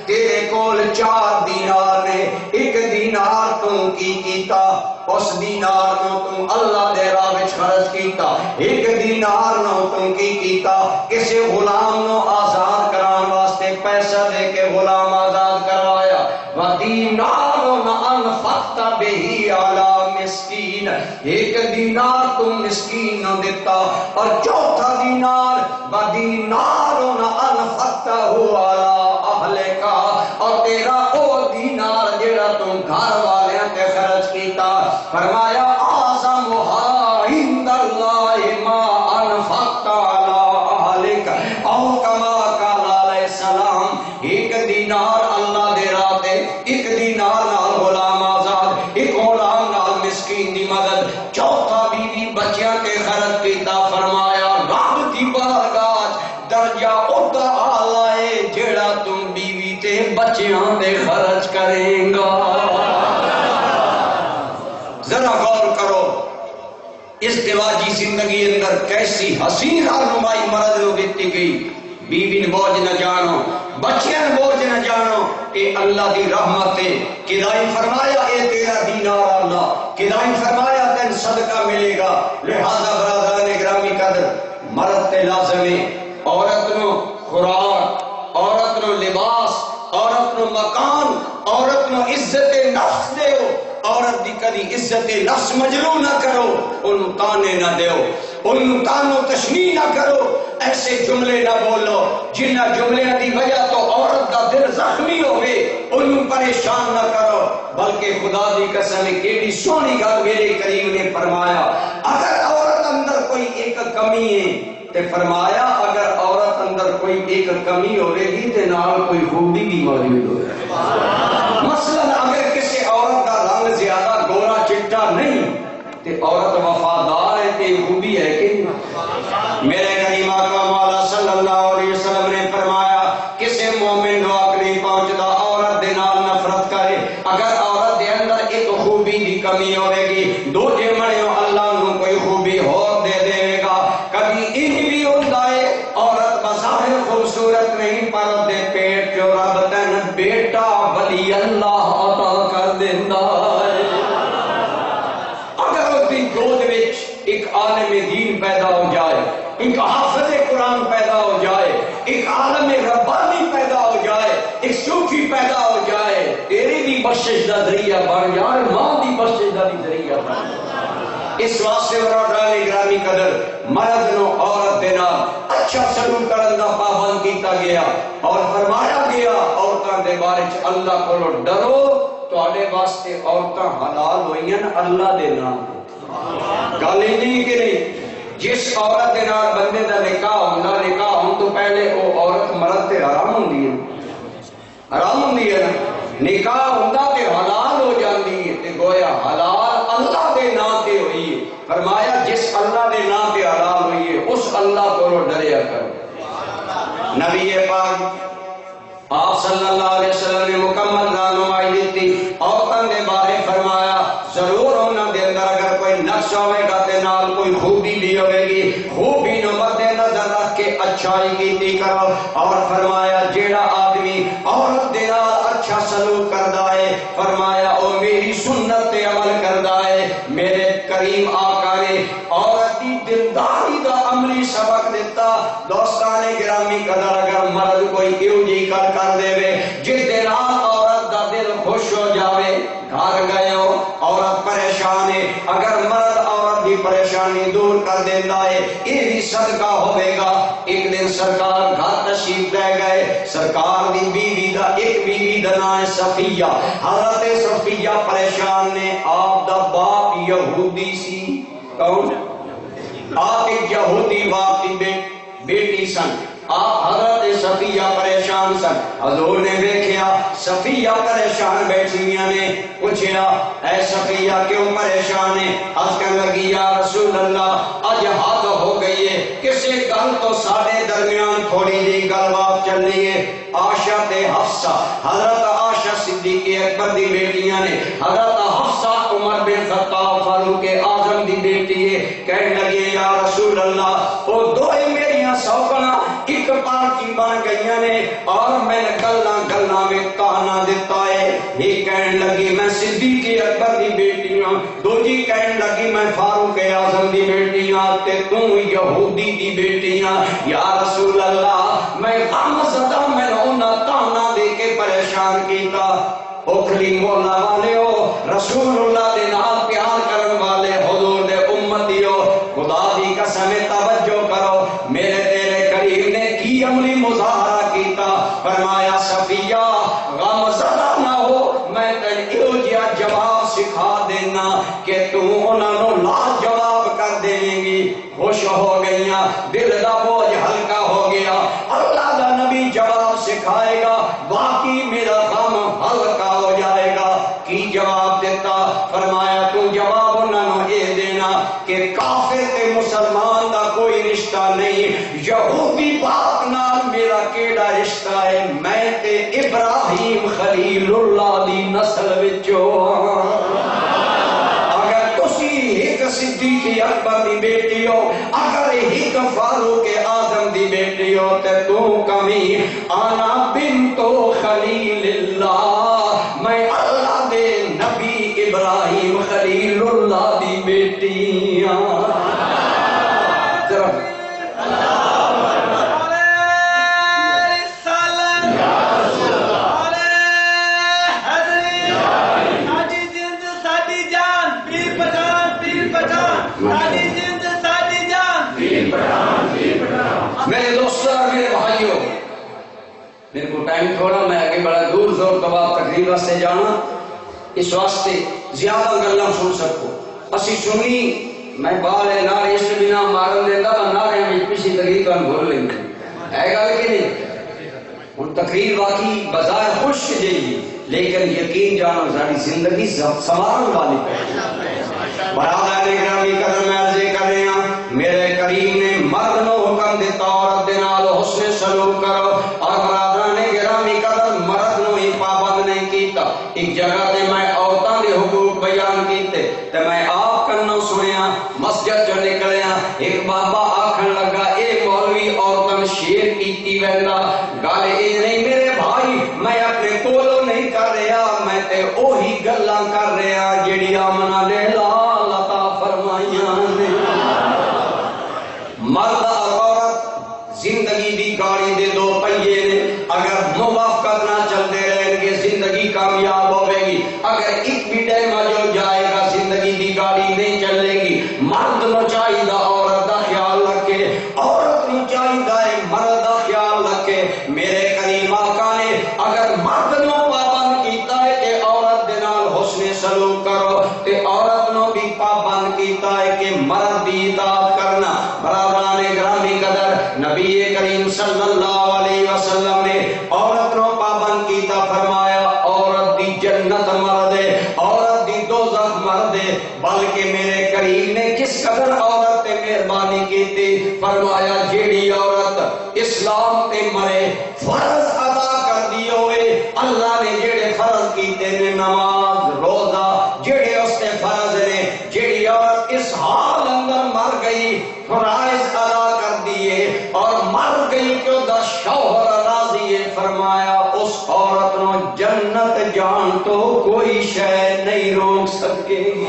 Speaker 2: تیرے کول 4 دینار نے، 1 دینار تم کی کیتا، اس دینار نو تم اللہ دے راہ وچ خرچ کیتا، 1 دینار نو تم کی کیتا کسی غلام نو آزاد کران واسطے پیسہ دے کے غلام آزاد کروایا، ودینار انفقت بہی علی مسکین، 1 دینار تم مسکین نو دیتا، اور 4تھا دینار ودینار انفقتہ علی اہلک، اور تیرا او دینار جڑا تم گھر والیاں تے خرچ کیتا، فرمایا اعظمھا عند اللہ ما انفقت علی اہلک، او کما قال ایک دینار اللہ دے راہ تے، ایک دینار نال غلام آزاد، ایک غلام نال مسکین دی مدد، چوتھا بیوی بچیاں تے خرچ کیتا، فرمایا رب دی بارگاہ درجہ ادا آلائے جیڑا تم بیوی تے بچیاں تے خرچ کریں گا۔ ذرا غور کرو ازدواجی زندگی اندر کیسی حسین رہنمائی مرد کو دیتی گئی۔ بیوی نے بوجھ نہ جانو، بچیاں نے بوجھ نہ جانو، اے اللہ دی رحمت ہے۔ کدائی فرمایا اے تیرا دینار اللہ، کدائی فرمایا تین صدقہ ملے گا۔ لہذا برادران گرامی قدر، مرد تے لازم ہے عورت نو خوراک، عورت نو لباس، عورت نو مکان، عورت نو عزت نفس دیو، عورت دی کدی عزت نفس مجروح نہ کرو، ان تانے نہ دیو، ان تانو تشنیع نہ کرو، ایسے جملے نہ بولو جنہ جملے دی وجہ تو عورت دا دل زخمی ہوئے، ان پریشان نہ کرو، بلکہ خدا دی قسم کیڑی سونی گل میرے کریم نے فرمایا اگر عورت اندر کوئی ایک کمی ہے تے فرمایا اگر عورت اندر کوئی ایک کمی ہوئے گی تے نال کوئی خوبی بھی موجود ہوئے۔ مثلا اگر کسی عورت کا رنگ زیادہ گورا چٹا نہیں تے عورت وفادار ہے تے خوبی ہے کہ میرے کریم آقا مولا صلی اللہ علیہ وسلم نے فرمایا کسی مومن کو حق نہیں پہنچتا عورت دے نال نفرت کرے۔ اگر عورت دے اندر ایک خوبی دی کمی ہوئے گی دو جمڑیوں اللہ نو کوئی خوبی اور دے دے گا۔ کبھی ان بھی ہوتا ہے عورت بظاہر خوبصورت نہیں پر دے پیٹ جو رب تین بیٹا ولی اللہ عطا کر دینا ہے۔ اگر اس دی گود وچ ایک عالم دین پیدا ہو جائے، ایک حافظ قرآن پیدا ہو جائے، ایک عالم ربانی پیدا ہو جائے، ایک صوفی پیدا ہو جائے، تیری بھی بخشش دا ذریعہ بن جائے، ماں دی بخشش دا بھی ذریعہ بن جائے۔ اس واسطے برادران گرامی قدر مرد نو عورت دے نال اچھا سلوک کرن دا پابند کیتا گیا اور فرمایا گیا عورتاں دے بارے چ اللہ کولو ڈرو، تواڈے واسطے عورتاں حلال ہوئیاں اللہ دے نام تے۔ گل ہی نہیں کہ نہیں جس عورت دے نال بندے دا نکاح ہوندا، نکاح ہون تو پہلے وہ عورت مرد تے حرام ہوندی ہے، حرام ہوندی ہے نا، نکاح ہوندا تے حلال ہو جاندی ہے تے گویا حلال اللہ دے نام تے ہوئی ہے۔ فرمایا جس اللہ دے نام تے حلال ہوئی ہے اس اللہ کو ڈریا کرو۔ نبی پاک آپ صلی اللہ علیہ وسلم نے مکمل رہنمائی دیتی عورتوں کے بارے فرمایا ضرور انہوں دے اندر اگر کوئی نقص ہوئے گا تے نال کوئی خوبی بھی ہوئے گی، خوبی نو مد نظر رکھ کے اچھائی کیتی کرو۔ اور فرمایا جیڑا آدمی عورت دے نال اچھا سلوک کردا ہے فرمایا او میری سنت تے عمل کردا ہے۔ میرے کریم آقا نے عورت دی دلداری دا عملی سبق دیتا۔ دوستان گرامی قدر اگر مرد کوئی ایو جی کر دے وے جس دے نال عورت دا دل خوش ہو جاوے، گھر گئے ہو عورت پریشان ہے، اگر مرد عورت دی پریشانی دور کر دینا ہے یہ بھی صدقہ ہوئے گا۔ ایک دن سرکار گھر تشریف لے گئے، سرکار دی بیوی دا ایک بیوی دا نام ہے صفیہ۔ حضرت صفیہ پریشان نے، آپ دا باپ یہودی سی، کون؟ آپ ایک یہودی باپ دی بیٹی سن، آپ حضرت صفیہ پریشان سن۔ حضور نے دیکھیا صفیہ پریشان بیٹھیاں نے، پوچھیا اے صفیہ کیوں پریشان ہے؟ عرض کرنے لگی یا رسول اللہ اج حد ہو گئی ہے، کسی گل تو سارے درمیان تھوڑی جی گل بات چل رہی ہے۔ عائشہ تے حفصہ، حضرت عائشہ صدیق اکبر دی بیٹیاں نے، حضرت حفصہ عمر بن خطاب فاروق اعظم دی بیٹی ہے، کہنے لگی یا رسول اللہ وہ دوئے میریاں سوکنا ایک پارٹی بن گئی نے اور میں نے گلنا میں کہنا دیتا ہے۔ یہ کہنے لگی میں صدیق اکبر دی بیٹی ہوں، دوجی کہنے لگی میں فاروق اعظم دی بیٹی ہوں تے تم یہودی دی بیٹی ہوں۔ یا رسول اللہ میں غم زدہ میں انہاں تانا دے کے پریشان کیتا۔ اوکھلی مولا والے ہو، رسول اللہ دے نال پیار کرن والے حضور دے امتی ہو، خدا دی قسم توجہ کرو، میرے تیرے کریم نے کی عملی مظاہرہ کیتا۔ فرمایا صفیہ غم زدہ نہ ہو، میں تینوں ایو جہا جواب سکھا دینا کہ تو انہاں نو لا جواب کر دے گی۔ خوش ہو گئیاں، دل دا بوجھ ہلکا ہو گیا۔ اللہ دا نبی جواب جواب سکھائے گا باقی میرا غم ہلکا ہو جائے گا۔ کی جواب دیتا؟ فرمایا تو جواب نہ یہ دینا کہ کافر تے مسلمان دا کوئی رشتہ نہیں، یہودی پاک نال میرا کیڑا رشتہ ہے، میں تے ابراہیم خلیل اللہ دی نسل وچوں صدیق اکبر دی بیٹی ہو، اگر ایک فاروق اعظم دی بیٹی ہو تے تو کمی انا بنت خلیل اللہ، میں اللہ دے نبی ابراہیم خلیل اللہ دی بیٹی ہاں۔ میرے دوستوں اور میرے بھائیوں، میرے کو ٹائم تھوڑا، میں آگے بڑا دور زور کباب تقریب واسطے جانا، اس واسطے زیادہ گلاں سن سکو۔ اسی سنی میں بالے نعرے اس بنا مارن دیتا میں نعرے میں پچھلی تقریب کا بھول لیں گے، ہے گل کہ نہیں؟ ان تقریب واقعی بظاہر خوش جی، لیکن یقین جانو ساری زندگی سنوارن والی برادر گرامی قدر میں عرض کر رہے ہیں، میرے کریم نے مرد نو حکم دیتا عورت دے نال حسن سلوک کرو، اور برادر نے گرامی قدر مرد نو ہی پابند نہیں کیتا۔ ایک جگہ تے میں عورتاں دے حقوق بیان کیتے تے میں آپ کنوں سنیا، مسجد جو نکلیا ایک بابا آکھن لگا اے مولوی عورتاں شیر کیتی ویندا، گل اے نہیں میرے بھائی، میں اپنے کولوں نہیں کر رہا، میں تے اوہی گلاں کر رہا جڑی آمنہ نے لال عطا فرمائیاں نے۔ مرد اور عورت زندگی دی گاڑی دے دو پہیے نے، اگر موافقت نہ چلتے رہیں گے زندگی کامیاب ہوے گی، اگر ایک بھی ٹائم جو جائے گا زندگی دی گاڑی نہیں چلے گی۔ مرد نو چاہیے عورت دا خیال رکھے، عورت نو چاہیے مرد دا خیال رکھے۔ میرے کریم آقا نے اگر مرد نو پابند کیتا ہے کہ عورت دے نال حسن سلوک کرو، تے عورت نو بھی پابند کیتا ہے کہ مرد دی اطاعت کرنا۔ برادران گرامی قدر نبی کریم صلی اللہ علیہ وسلم نے عورت نو پابند کیتا، فرمایا عورت دی جنت مرد ہے، عورت دی دوزخ مرد ہے، بلکہ میرے کریم نے کس قدر عورت تے مہربانی کیتی، فرمایا جیڑی عورت اسلام تے مرے فرض ادا کر دی ہوئے، اللہ نے جیڑے فرض کیتے نے نماز روزہ جیڑے اس تے فرض نے، جیڑی عورت اس حال اندر مر گئی فرائض ادا کر دیے اور مر گئی کہ دا شوہر راضی ہے، فرمایا اس عورت نو جنت جان تو کوئی شے نہیں روک سکے گی،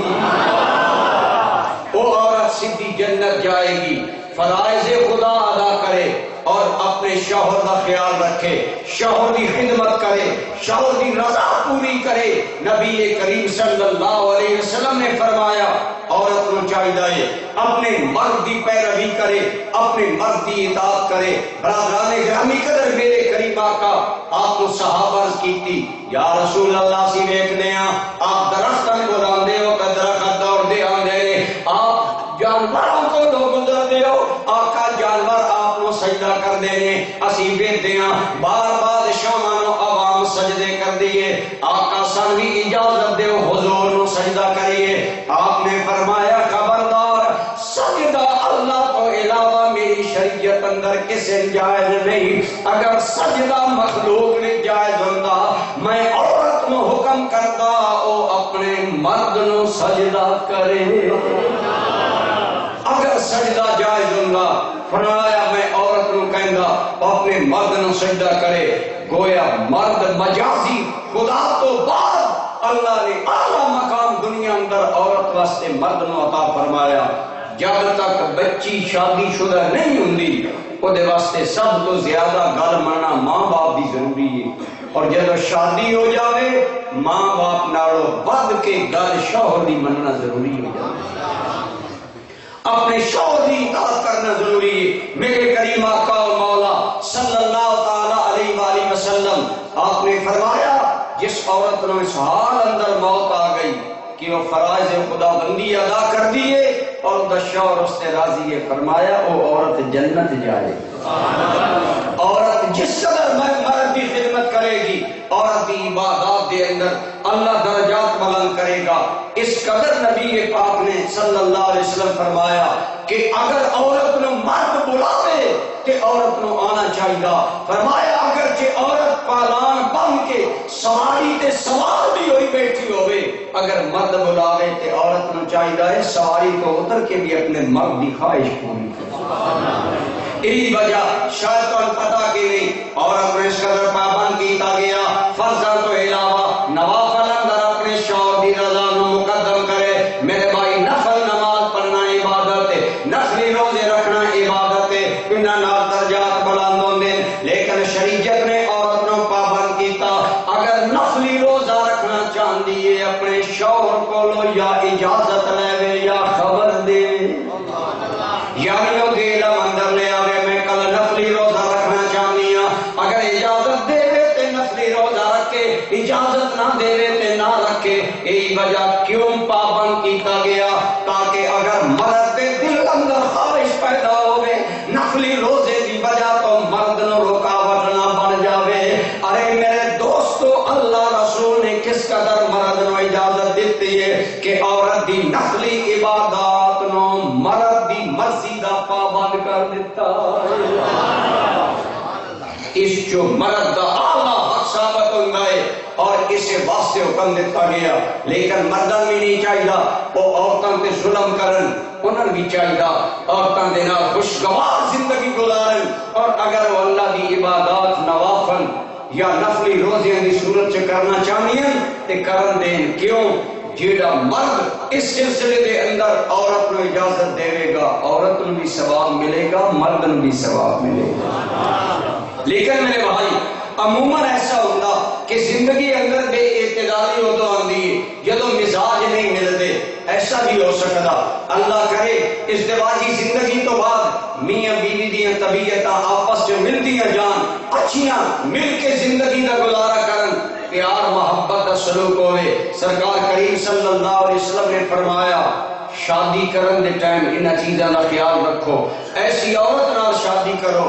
Speaker 2: وہ عورت سیدھی جنت جائے گی۔ فرائض خدا ادا کرے اور اپنے شوہر کا خیال رکھے، شوہر کی خدمت کرے، شوہر کی رضا پوری کرے۔ نبی کریم صلی اللہ علیہ وسلم نے فرمایا عورت کو چاہیے اپنے مرد کی پیروی کرے، اپنے مرد کی اطاعت کرے۔ برادران گرامی قدر میرے کریم آقا آپ کو صحابہ کیتی یا رسول اللہ سی ویکھنے ہیں آپ درختاں کو لاندے ہو کہ درخت دوڑ دے آندے، آپ جانوروں کو دو گزر دے ہو، آقا جانور آپ کو سجدہ کر دینے، اسی ویکھدے ہیں بار بادشاہاں نو عوام سجدے کر دیے، آقا سن بھی اجازت دیو حضور نو سجدہ کریے۔ آپ نے فرمایا خبردار سجدہ اللہ کو علاوہ میری شریعت اندر کسے جائز نہیں، اگر سجدہ مخلوق نے جائز ہوتا میں عورت نو حکم کرتا او اپنے مرد نو سجدہ کرے، اگر سجدہ جائز ہوگا فرمایا میں عورت نو کہندا اپنے مرد نو سجدہ کرے۔ گویا مرد مجازی خدا تو بعد اللہ نے اعلیٰ مقام دنیا اندر عورت واسطے مرد نو عطا فرمایا۔ جب تک بچی شادی شدہ نہیں ہوندی وہ دے واسطے سب تو زیادہ گل مننا ماں باپ دی ضروری ہے، اور جب شادی ہو جاوے ماں باپ نالوں ود کے گل شوہر دی مننا ضروری ہو جائے، اپنے شوہر دی اطاعت کرنا ضروری ہے۔ میرے کریم آقا و مولا صلی اللہ تعالی علیہ وآلہ وسلم آپ نے فرمایا جس عورت نے اس حال اندر موت آ گئی کہ وہ فرائض خدا بندی ادا کر دیے اور دا شوہر اس سے راضی ہے، فرمایا وہ عورت جنت جائے۔ عورت جس قدر مرد کی خدمت کرے گی، عورت کی عبادات دے اندر اللہ درجات بلند کرے گا. اس قدر نبی پاک نے صلی اللہ علیہ وسلم فرمایا کہ اگر عورت نو مرد بلاوے تے عورت نو آنا چاہیے. فرمایا اگرچہ عورت پالان بن کے سواری تے سوار بھی ہوئی بیٹھی ہوئے، اگر مرد بلاوے تے عورت نو چاہیے سواری تو اتر کے بھی اپنے مرد کی خواہش پوری کرے. یہی وجہ شاید تو پتہ کہ نہیں عورت میں اس قدر پابند کیتا گیا فرضاں تو علاوہ نوافل اندر اپنے شوہر دی رضا نو مقدم کرے. میرے بھائی نفل نماز پڑھنا عبادت ہے، نفلی روزے رکھنا عبادت ہے، انہاں نال درجات بلند ہوندے. لیکن شریعت نے عورت نو پابند کیتا اگر نفلی روزہ رکھنا چاہندی ہے اپنے شوہر کولو یا اجازت لے یا خبر دے، یعنی وہ دے علم اندر لے آوے میں کل نفلی روزہ رکھنا چاہنی ہاں. اگر اجازت دے تے نفلی روزہ رکھے، اجازت نہ دے تے نہ رکھے. یہی وجہ کیوں پابند کیتا گیا تاکہ اگر مرد دے دل اندر خواہش پیدا ہوئے نفلی روزے دی وجہ تو مرد نو رکاوٹ نہ بن جاوے. ارے میرے دوستو اللہ رسول نے کس قدر مرد نو اجازت دیتی ہے کہ عورت دی نفلی عبادات نو مرد دی مرضی دا پابند کر دیتا. اس جو مرد دا اعلیٰ حق ثابت ہوتا ہے اور اسے واسطے حکم دیتا گیا. لیکن مردان بھی نہیں چاہیے وہ عورتوں تے ظلم کرن، انہوں بھی چاہیے عورتوں دے نال خوشگوار زندگی گزارن. اور اگر وہ اللہ دی عبادات نوافل یا نفلی روزیاں دی صورت چ کرنا چاہیے تے کرن دین. کیوں؟ جیڑا مرد اس سلسلے دے اندر عورت نو اجازت دے گا عورت نو بھی ثواب ملے گا، مرد نو بھی ثواب ملے گا. لیکن میرے بھائی عموماً ایسا ہوتا کہ زندگی اندر بے اعتدالی ہو تو آندی ہے جدو مزاج نہیں ملتے. ایسا بھی ہو سکتا اللہ کرے ازدواجی زندگی تو بعد میاں بیوی دیاں طبیعتاں آپس میں ملدیاں جان، اچھیاں مل کے زندگی کا گزارا کرن، پیار محبت کا سلوک ہوئے. سرکار کریم صلی اللہ علیہ وسلم نے فرمایا شادی کرن دے ٹائم انہاں چیزاں دا خیال رکھو. ایسی عورت نال شادی کرو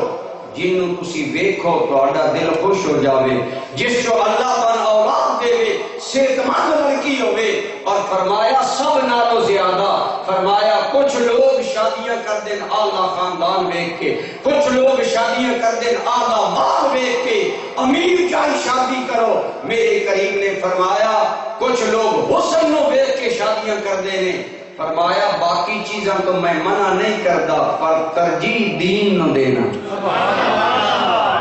Speaker 2: جنوں تسی ویکھو تہاڈا دل خوش ہو جاوے، جس جو اللہ تعالی اولاد دے صحت مند لڑکی ہوئے. اور فرمایا سب نالوں زیادہ فرمایا کچھ لوگ شادیاں کر دیں اعلیٰ خاندان دیکھ کے، کچھ لوگ شادیاں کر دیں اعلیٰ مال دیکھ کے، امیر چاہے شادی کرو. میرے کریم نے فرمایا کچھ لوگ حسن نو دیکھ کے شادیاں کر دیں. فرمایا باقی چیزاں تو میں منع نہیں کرتا پر ترجیح دین نو دینا.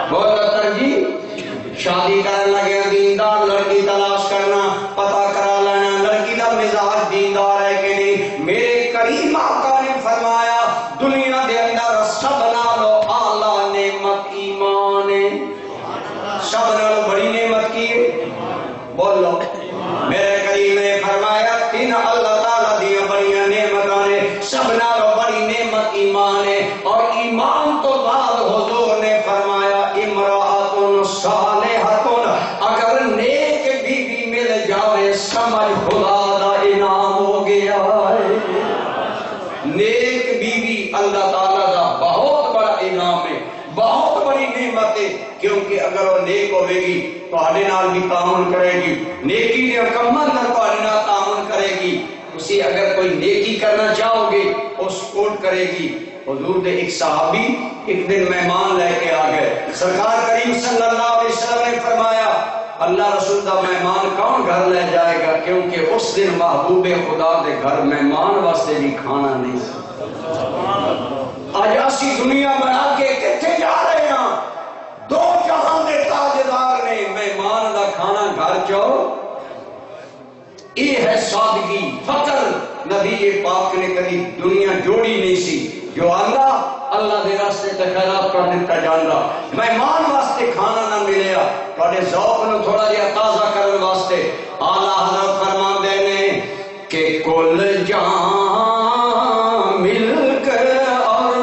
Speaker 2: بہت ترجیح شادی کرنے لگے دیندار لڑکی تلاش کرنا، پتہ کرا لینا لڑکی دا مزاج دیندار ہے کہ نہیں. میرے کریم آقا نے فرمایا دنیا دے اندر سب نالوں اعلیٰ نعمت ایمان ہے. سب نالوں بڑی نعمت کی ہے. بولو میرے کریم نے فرمایا تین اللہ تعالیٰ دیا بڑی نعمتاں نے، سب نالوں بڑی نعمت ایمان ہے. اور ایمان تو بعد حضور نے فرمایا امرأۃ صالحۃ، اگر نیک بیوی مل جاوے سمجھ خدا دا انعام ہو گیا ہے. نیک بیوی اللہ تعالیٰ دا بہت بڑا انعام ہے، بہت بڑی نعمت ہے. کیونکہ اگر وہ نیک ہوئے گی تہاڈے نال بھی تعاون کرے گی، نیکی دے کماں اندر تہاڈے نال تعاون کرے گی. اسی اگر کوئی نیکی کرنا چاہو گے وہ سپورٹ کرے گی. حضور دے ایک صحابی ایک دن مہمان لے کے آ گئے. سرکار کریم صلی اللہ علیہ وسلم نے فرمایا اللہ رسول دا مہمان کون گھر لے جائے گا، کیونکہ اس دن محبوب خدا دے گھر مہمان واسطے بھی کھانا نہیں سی. آج اسی دنیا بنا کے کتنے جا رہے ہیں؟ دو جہاں دے تاجدار نے مہمان دا کھانا گھر چو. یہ ہے سادگی. فقر نبی پاک نے کبھی دنیا جوڑی نہیں سی. جو آندا اللہ دے راستے تے خیرات کر دیتا جاندا. مہمان واسطے کھانا نہ ملیا تواڈے ذوق نو تھوڑا جہا تازہ کرن واسطے اعلیٰ حضرت فرماندے نے کہ کل جہاں مل کر اور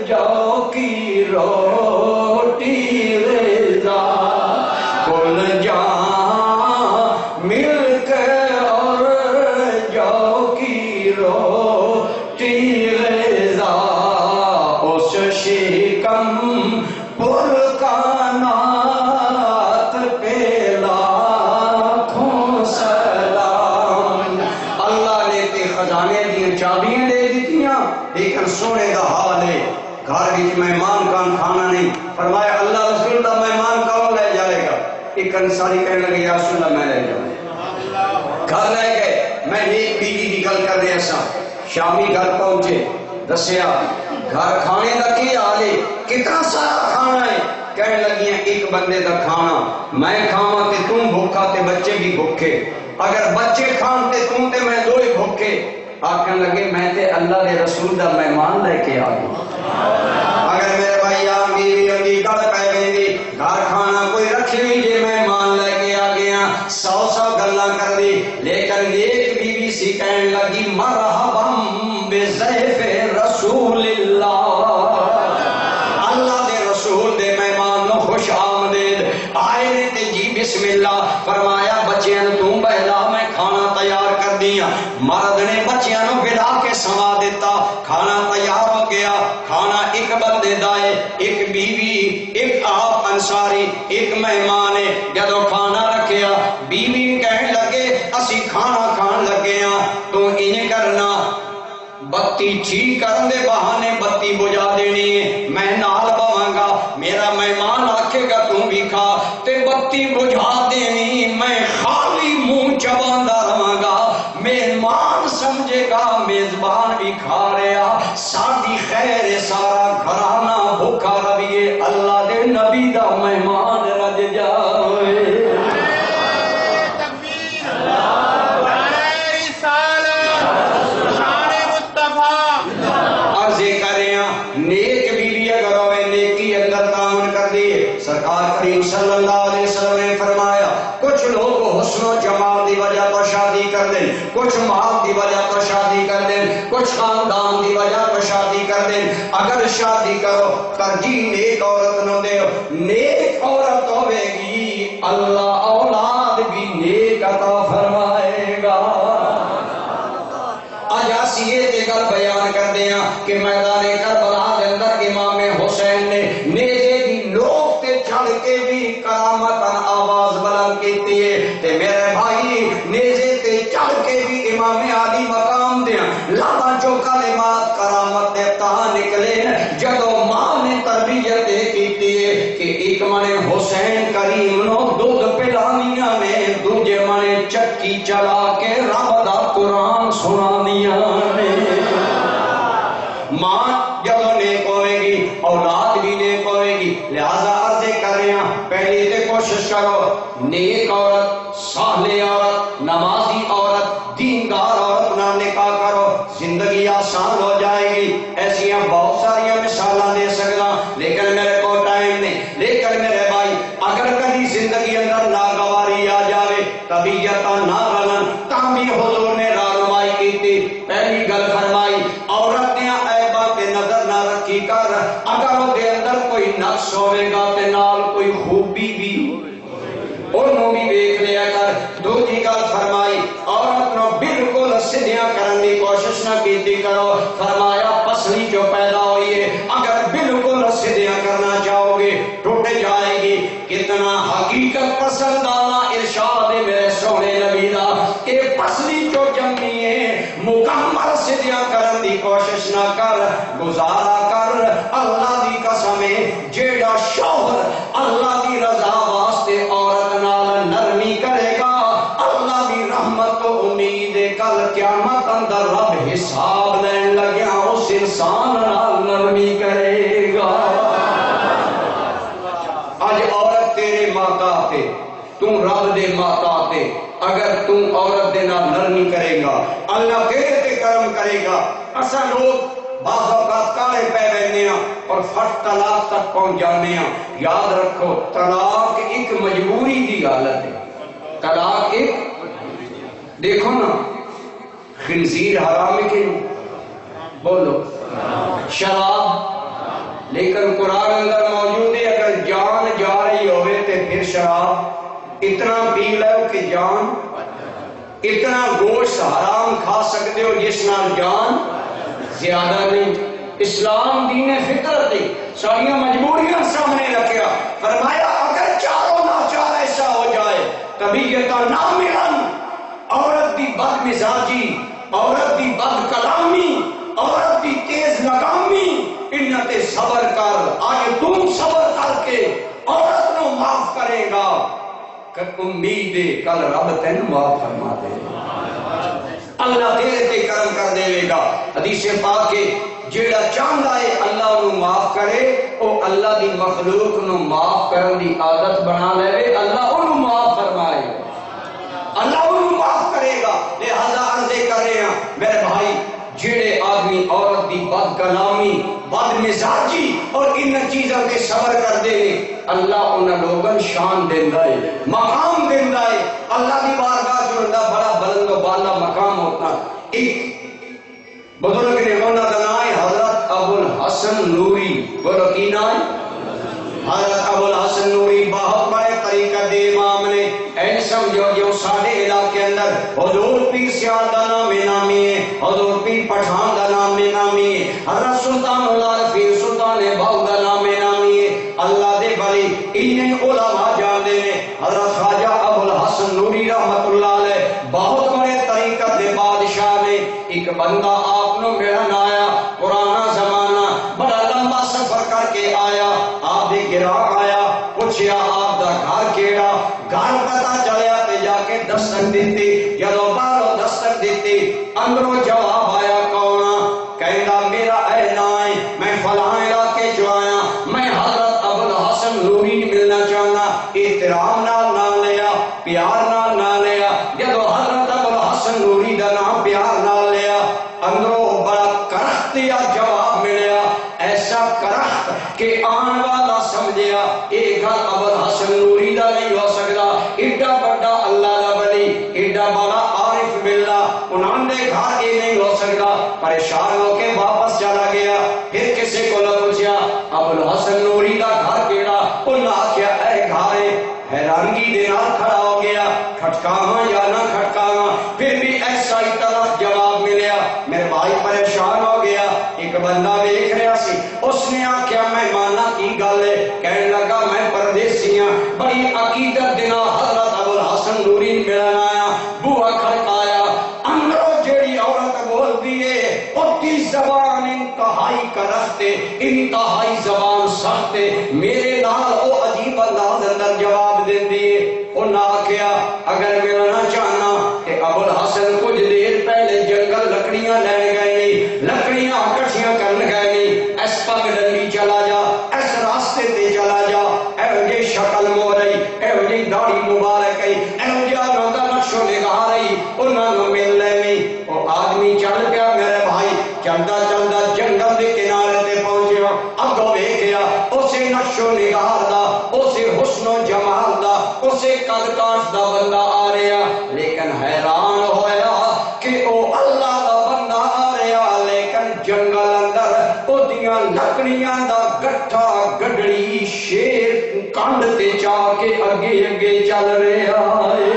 Speaker 2: جو کی روٹی رضا، کل جہاں مل کر اور جو کی روٹی رضا، اس شکم
Speaker 3: فرمایا اللہ رسول دا مہمان کون لے جائے گا؟ ایک انصاری کہنے لگے یا رسول اللہ میں لے جاؤں. گھر لے گئے. میں ایک بیوی کی گل کر رہا سا. شامی گھر پہنچے دسیا گھر کھانے دا کی حال ہے کتنا سارا کھانا ہے. کہنے لگی ہیں ایک بندے دا کھانا میں کھاواں تے تم بھوکا تے بچے بھی بھوکے. اگر بچے کھان تے تم تے میں دو ہی بھوکے. آکھن لگے میں تے اللہ دے رسول دا مہمان لے کے آ گئی. اگر میرے بھائی آم بیوی ہوندی گل پہ گئی گھر کھانا کوئی رکھ لی جے مہمان لے کے آ گیا 100 گلاں کر دی. لیکن ایک بیوی سی کہنے لگی مرحبا بضیف رسول اللہ. اللہ دے رسول دے مہمان نو خوش آمدید. آئے نے تے جی بسم اللہ فرمایا بچیاں تو بہلا میں کھانا تیار کر دیا. مرد نے بچیاں نو بلا کے سما دیتا. کھانا تیار ہو گیا. کھانا ایک بندے دائے ایک بیوی ایک آپ انصاری ایک مہمان ہے. جدو کھانا رکھیا بیوی کہنے لگے اسی کھانا کھان لگے ہاں تو انہیں کرنا بتی ٹھیک کرن دے بہانے بتی بجھا دینی ہے. میں نال بواں گا میرا مہمان آکھے گا تم بھی کھا تے بتی بجھا دینی. میں خالی منہ چباندا رہاں گا. مہمان سمجھے گا میزبان بھی کھا رہا. ساڈی خیر سارا گھرانہ بھوکا رویے اللہ دے نبی دا مہمان رج جائے. سرکار کریم صلی اللہ علیہ وسلم نے فرمایا کچھ لوگ حسن و جمال دی وجہ تو شادی کر دیں, کچھ مال دی وجہ تو شادی کر دیں, کچھ خاندان دی وجہ تو شادی کر دیں. اگر شادی کرو ترجیح نیک عورت نو دیو. نیک عورت ہوے گی اللہ اولاد بھی نیک عطا فرمائے گا. آج اسی یہ گل بیان کر دیا کہ میدان کربلا کے اندر امام حسین نے نیزے دی نوک تے چڑھ کے بھی کرامتاً آواز بلند کیتی ہے. تے میرے بھائی نیزے تے چڑھ کے بھی امام علی مقام دیا لادا جو کلمات کرامت دے تاں نکلے. جدو ماں نے تربیت کیتی ہے کہ ایک منے حسین کریم نو دودھ پلانیاں نے دوجے منے چکی چلا کے رب دا قرآن سنانیاں نے. ماں جب نیک ہوئے گی اولاد بھی نیک ہوئے گی. لہذا عرض کر رہے ہیں پہلی تے کوشش کرو نیک عورت صالح عورت نمازی عورت دیندار عورت نہ نکاح کرو. زندگی آسان ہو جائے گی. ایسیاں بہت ساری مثالاں دے سکتا لیکن میرے کو ٹائم نہیں. لیکن میرے بھائی اگر کبھی زندگی اندر ناگواری آ جائے طبیعت نہ رلن تاں بھی حضور نے رہنمائی کی تھی. پہلی گل فرمائی عورت نے عیباں تے نظر نہ رکھی کر. اگر وہ دے اندر کوئی نقص ہوئے گا تے نال کوئی خوبی بھی انہوں بھی دیکھ لیا کر. دوسری گل فرمائی عورت نو بالکل سدھیاں کرن دی کوشش نہ کیتی کرو. فرمایا پسلی جو پیدا ہوئی ہے اگر بالکل سدھیاں کرنا چاہو گے ٹوٹ جائے گی. کتنا حقیقت پسندانہ ارشاد ہے میرے سونے نبی دا کہ پسلی جو جمنی ہے مکمل سدھیاں کرن دی کوشش نہ کر. گزارا کر اللہ دی قسم ہے جیڑا شوہر اللہ دی رضا واسطے عورت نال نرمی کرے گا اللہ دی رحمت تو امید ہے کل قیامت اندر رب حساب لین لگیا اس انسان نال نرمی کرے گا. آج عورت تیرے ماتا تے تم رب دے ماتا تے اگر تم عورت دے نال نرمی کرے گا اللہ تیرے تے کرم کرے گا. اسا لوگ بعض اوقات کالے پہ بہنے ہیں اور فٹ طلاق تک پہنچ جانے ہیں. یاد رکھو طلاق ایک مجبوری دی حالت ہے. طلاق ایک دیکھو نا خنزیر حرام ہے کہ بولو شراب لیکن قرآن اندر موجود ہے اگر جان جا رہی ہوئے تے پھر شراب اتنا پی لو کہ جان اتنا گوشت حرام کھا سکتے ہو جس نال جان زیادہ نہیں. اسلام دین فطرت ہے. ساریاں مجبوریاں سامنے رکھیا. فرمایا اگر چاروں ناچار ایسا ہو جائے طبیعت نہ ملن عورت دی بد مزاجی عورت دی بد کلامی عورت دی تیز لگامی انتے صبر کر. آج تم صبر کر کے عورت نو معاف کرے گا امید ہے کل رب تین معاف فرما دے اللہ تیرے تے کرم کر دے گا حدیث پاک کے جیڑا چاہتا ہے اللہ انہوں معاف کرے او اللہ دی مخلوق نو معاف کرن دی عادت بنا لے اللہ انہوں معاف فرمائے اللہ انہوں معاف کرے گا لہذا عرضے کر رہے ہیں میرے بھائی جیڑے آدمی عورت دی بد کلامی بد مزاجی اور ان چیزوں کے صبر کر دے اللہ انہاں لوگوں شان دیندا ہے مقام دیندا ہے اللہ دی بارگاہ جو بڑا بلند و بالا مقام ہوتا ایک بزرگ نے انہاں دا نام ہے حضرت ابو الحسن نوری بولو کی نام حضرت ابو الحسن نوری بہت بڑے طریقہ دے امام نے این سمجھو جو ساڑھے علاقے اندر حضور پیر سیال دا نام نامی ہے حضور پیر پٹھان دا نام نامی ہے حضرت سلطان اللہ رفیع سلطان باؤ دا نام نامی ہے اللہ دے بلی انہیں علماء جان دے نے حضرت خواجہ ابو الحسن نوری رحمت اللہ علیہ بہت بڑے طریقہ دے بادشاہ نے ایک بندہ آپ نو ملن آیا پرانا زمانہ بڑا لمبا سفر کر کے آیا آپ دے گرا آیا پوچھیا آپ دا گھر کیڑا گھر پتا چلیا تے جا کے دستک دیتی جدو باہروں دستک دیتی اندروں جواب آیا کونا کہندا میرا اعلان ہے میں فلاں علاقے چ آیا میں حضرت ابو الحسن نوری ملنا چاہنا احترام نال لیا پیار نال لیا جدو حضرت ابو الحسن نوری دا نام پیار نال لیا اندروں بڑا کرخت یا جواب ملیا ایسا کرخت کہ آن والا سمجھیا ایک گھر ابو الحسن نوری دا نہیں ہو سکتا ایڈا بڑا اللہ دا ولی ایڈا بڑا عارف باللہ انہوں نے گھر یہ نہیں ہو سکتا پریشان ہو کے واپس چلا گیا پھر کسی کو پوچھا ابو الحسن نوری دا گھر کیڑا انہوں نے کیا اے گھر حیرانگی دے نال کھڑا ہو گیا کھٹکاواں یا نہ کھٹکاواں پھر بھی ایسا ہی طرح جواب ملیا میرے بھائی پریشان ہو گیا ایک بندہ دیکھ رہا سی اس نے آکھیا میں مانا کی گل ہے کہنے لگا میں پردیسی ہاں بڑی عقیدت دینا حضرت ابو الحسن نوری ملن آیا بوا کھڑکایا اندروں جیڑی عورت بول دیے اس کی زبان انتہائی کرختے انتہائی زبان سختے میرے نال او عجیب انداز اندر جواب دین دیے انہاں آکھیا اگر ملنا چاہنا کہ ابو الحسن کچھ دیر پہلے جنگل لکڑیاں لے گئے لکڑیاں اکٹھیاں کرن گئے اس پگ ڈنڈی چلا جا اس راستے تے چلا جا اے جی شکل مورئی اے جی داڑھی مبارک اے جی رودا نقشو نگاہ رہی انہاں نو مل لے او آدمی چل گیا میرے بھائی چلدا چلدا جنگل دے کنارے تے پہنچیا اگوں ویکھیا اسے نقشو نگاہ دا اسے حسن و جمال دا اسے قد کاٹ دا بندہ آ رہا لیکن حیران ہویا کہ او اللہ دا بندہ آ رہا لیکن جنگل اندر او دیاں لکڑیاں دا گٹھا گڈڑی شیر کنڈ تے چا کے اگے اگے چل رہا ہے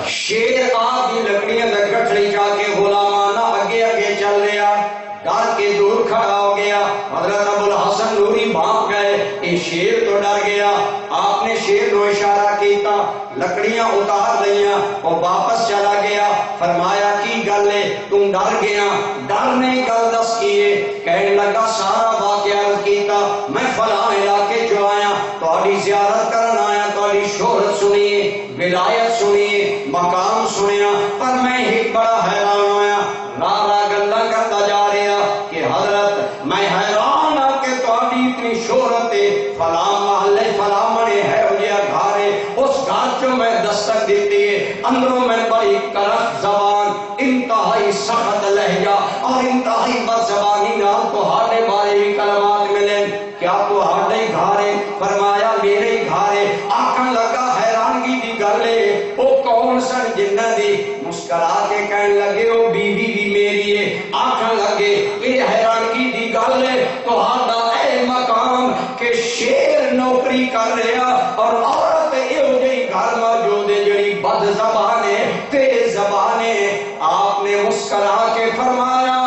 Speaker 3: شیر آدھی لکڑیاں دا گٹھڑی چا کے غلامانہ اگے اگے چل رہا ڈر کے دور کھڑا ہو گیا حضرت ابو الحسن نوری بھاگ گئے یہ شیر تو ڈر گیا آپ نے شیر کو اشارہ کیتا لکڑیاں اتار لیا اور واپس چلا گیا فرمایا کی گل ہے تم ڈر گیا ڈر نہیں گل دس کیے کہنے لگا سارا واقعہ کیتا میں فلاں علاقے جو آیا تہاڈی زیارت کرن آیا تہاڈی شہرت سنیے ولایت سنیے مقام سنیا پر میں ہی بڑا حیران ہویا رارا گلا کرتا جا رہا کہ حضرت میں حیران ہوں کہ تہاڈی اتنی شہرت ہے فلاں محلے فلاں منے ہے جہا گھر ہے اس گھر چوں میں دستک دیتی ہے اندروں میں بڑی کرخت زبان انتہائی سخت لہجہ اور انتہائی بد زبانی نال تہاڈے بارے بھی کلمات ملے کیا تہاڈے گھر ہے فرمایا میرے ہی گھر ہے آکھن لگا حیرانگی دی گل ہے او کون سن جنہ دی مسکرا کے کہنے لگے او بیوی بھی میری ہے آکھن لگے یہ حیرانگی دی گل ہے تہاڈا اے مقام کہ شیر نوکری کر رہا اور عورت ایو جہی گھر موجود ہے جڑی بد زبان ہے تیز زبان ہے آپ نے مسکرا کے فرمایا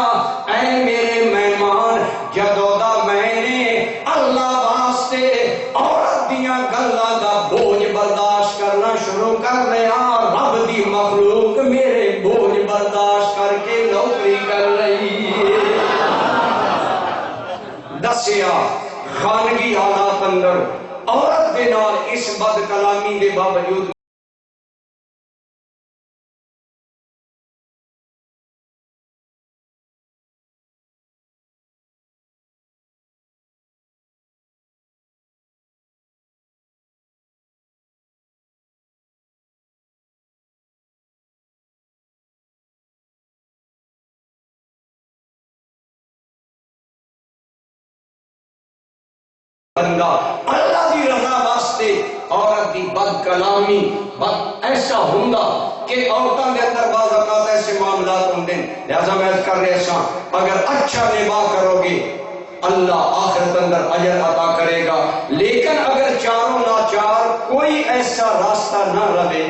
Speaker 3: اے میرے مہمان جدو دا میں نے اللہ واسطے عورت دیاں گلاں دا بوجھ برداشت کرنا شروع کر رہا رب دی مخلوق میرے بوجھ برداشت کر دسیا خانگی حالات اندر عورت دے نال اس بد کلامی دے باوجود بندہ اللہ دی رضا واسطے عورت دی بد کلامی بد ایسا ہوندا کہ عورتاں دے اندر بعض اوقات ایسے معاملات ہوندے لہذا میں کر رہے ساں اگر اچھا نباہ کرو گے اللہ آخرت اندر اجر عطا کرے گا، لیکن اگر چاروں ناچار کوئی ایسا راستہ نہ رہے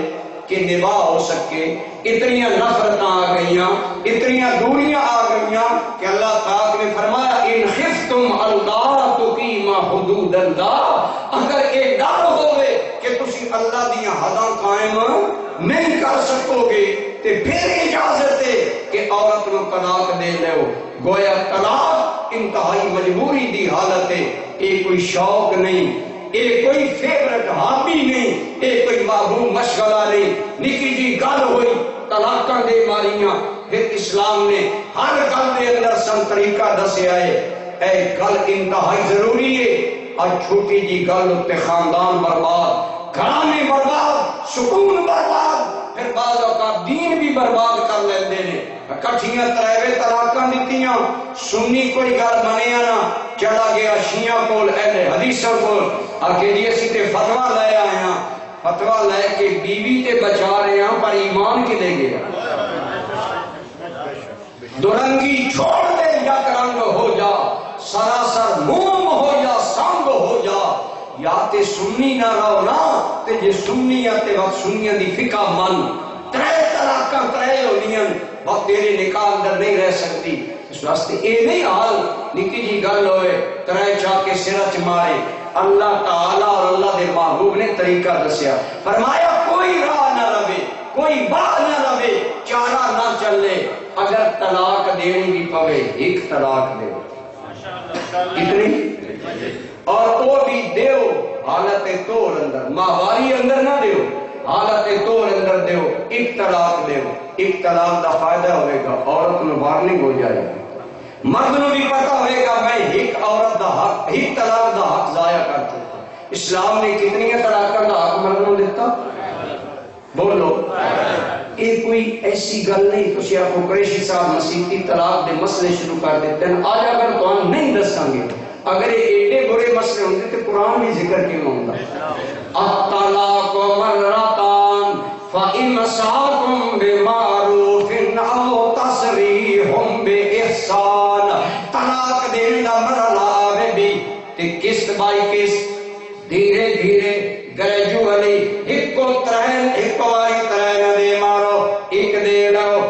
Speaker 3: کہ نباہ ہو سکے، اتنیاں نفرتاں آ گئیاں، اتنیاں دوریاں آ گئیاں کہ اللہ پاک نے فرمایا ان خفتم اللہ تقیم حدود اللہ، اگر یہ ڈر ہوئے کہ تسی اللہ دیاں حداں قائم نہیں کر سکو گے تے پھر اجازت ہے کہ عورت نو طلاق دے لو۔ گویا طلاق انتہائی مجبوری دی حالت ہے، یہ کوئی شوق نہیں، یہ کوئی فیورٹ ہابی نہیں، یہ کوئی محبوب مشغلہ نہیں، نکی جی گل ہوئی طلاقاں دے ماریاں، پھر اسلام نے ہر گل دے اندر سن طریقہ دسیا ہے، اے گل انتہائی ضروری ہے، اور چھوٹی جی گل تے خاندان برباد، گھرانے برباد، سکون برباد، پھر بعض اوقات دین بھی برباد کر لیندے نے۔ کٹھیاں تریوے طلاقاں دتیاں، سنی کوئی گل منیا نہ، چڑھا گیا شیعہ کول اہل حدیثاں کول، آکے جی اسی تے فتویٰ لے آئے ہیں، فتویٰ لے کے بیوی تے بچا رہے ہیں پر ایمان کے لے گیا۔ دورنگی چھوڑ دے یک رنگ ہو جا، سراسر موم ہو جا، سنگ ہو جا، یا تے سنی نہ رہو نا، تے جے سنی آتے وقت سنیاں دی فقہ من، ترے طلاقاں ترے ہونیاں، وقت تیرے نکاح اندر نہیں رہ سکتی۔ اس واسطے اے نہیں حال نکی جی گل ہوئے ترے چاہ کے سرچ مارے، اللہ تعالیٰ اور اللہ دے محبوب نے طریقہ دسیا، فرمایا کوئی راہ نہ رہے، کوئی باہ نہ رہے، چارہ نہ چلے، اگر طلاق دینی بھی پوے ایک طلاق دے، کتنی؟ اور وہ بھی دیو حالت طور اندر، ماہواری اندر نہ دیو، حالت طور اندر دیو، ایک طلاق دیو۔ ایک طلاق دا فائدہ ہوئے گا، عورت میں وارننگ ہو جائے گا، مرد نو بھی پتا ہوئے گا میں ایک عورت دا حق، ایک طلاق دا حق ضائع کر چکا۔ اسلام نے کتنی طلاق دا حق مرد نو دیتا؟ بولو، یہ کوئی ایسی گل نہیں تسی آپ کو قریشی صاحب مسیحی طلاق دے مسئلے شروع کر دیتے ہیں، آج اگر تو ہم نہیں دساں گے، اگر یہ ایڈے برے مسئلے ہوندے تو قرآن بھی ذکر کیوں ہوندا؟ الطلاق مرتان فإمساک بمعروف أو تسریح بإحسان، طلاق دینے دا مرحلہ آوے بھی تے قسط بائی قسط، دھیرے دھیرے گریجولی، ایک کو ترین ایک واری ترین دے مارو، ایک دے لو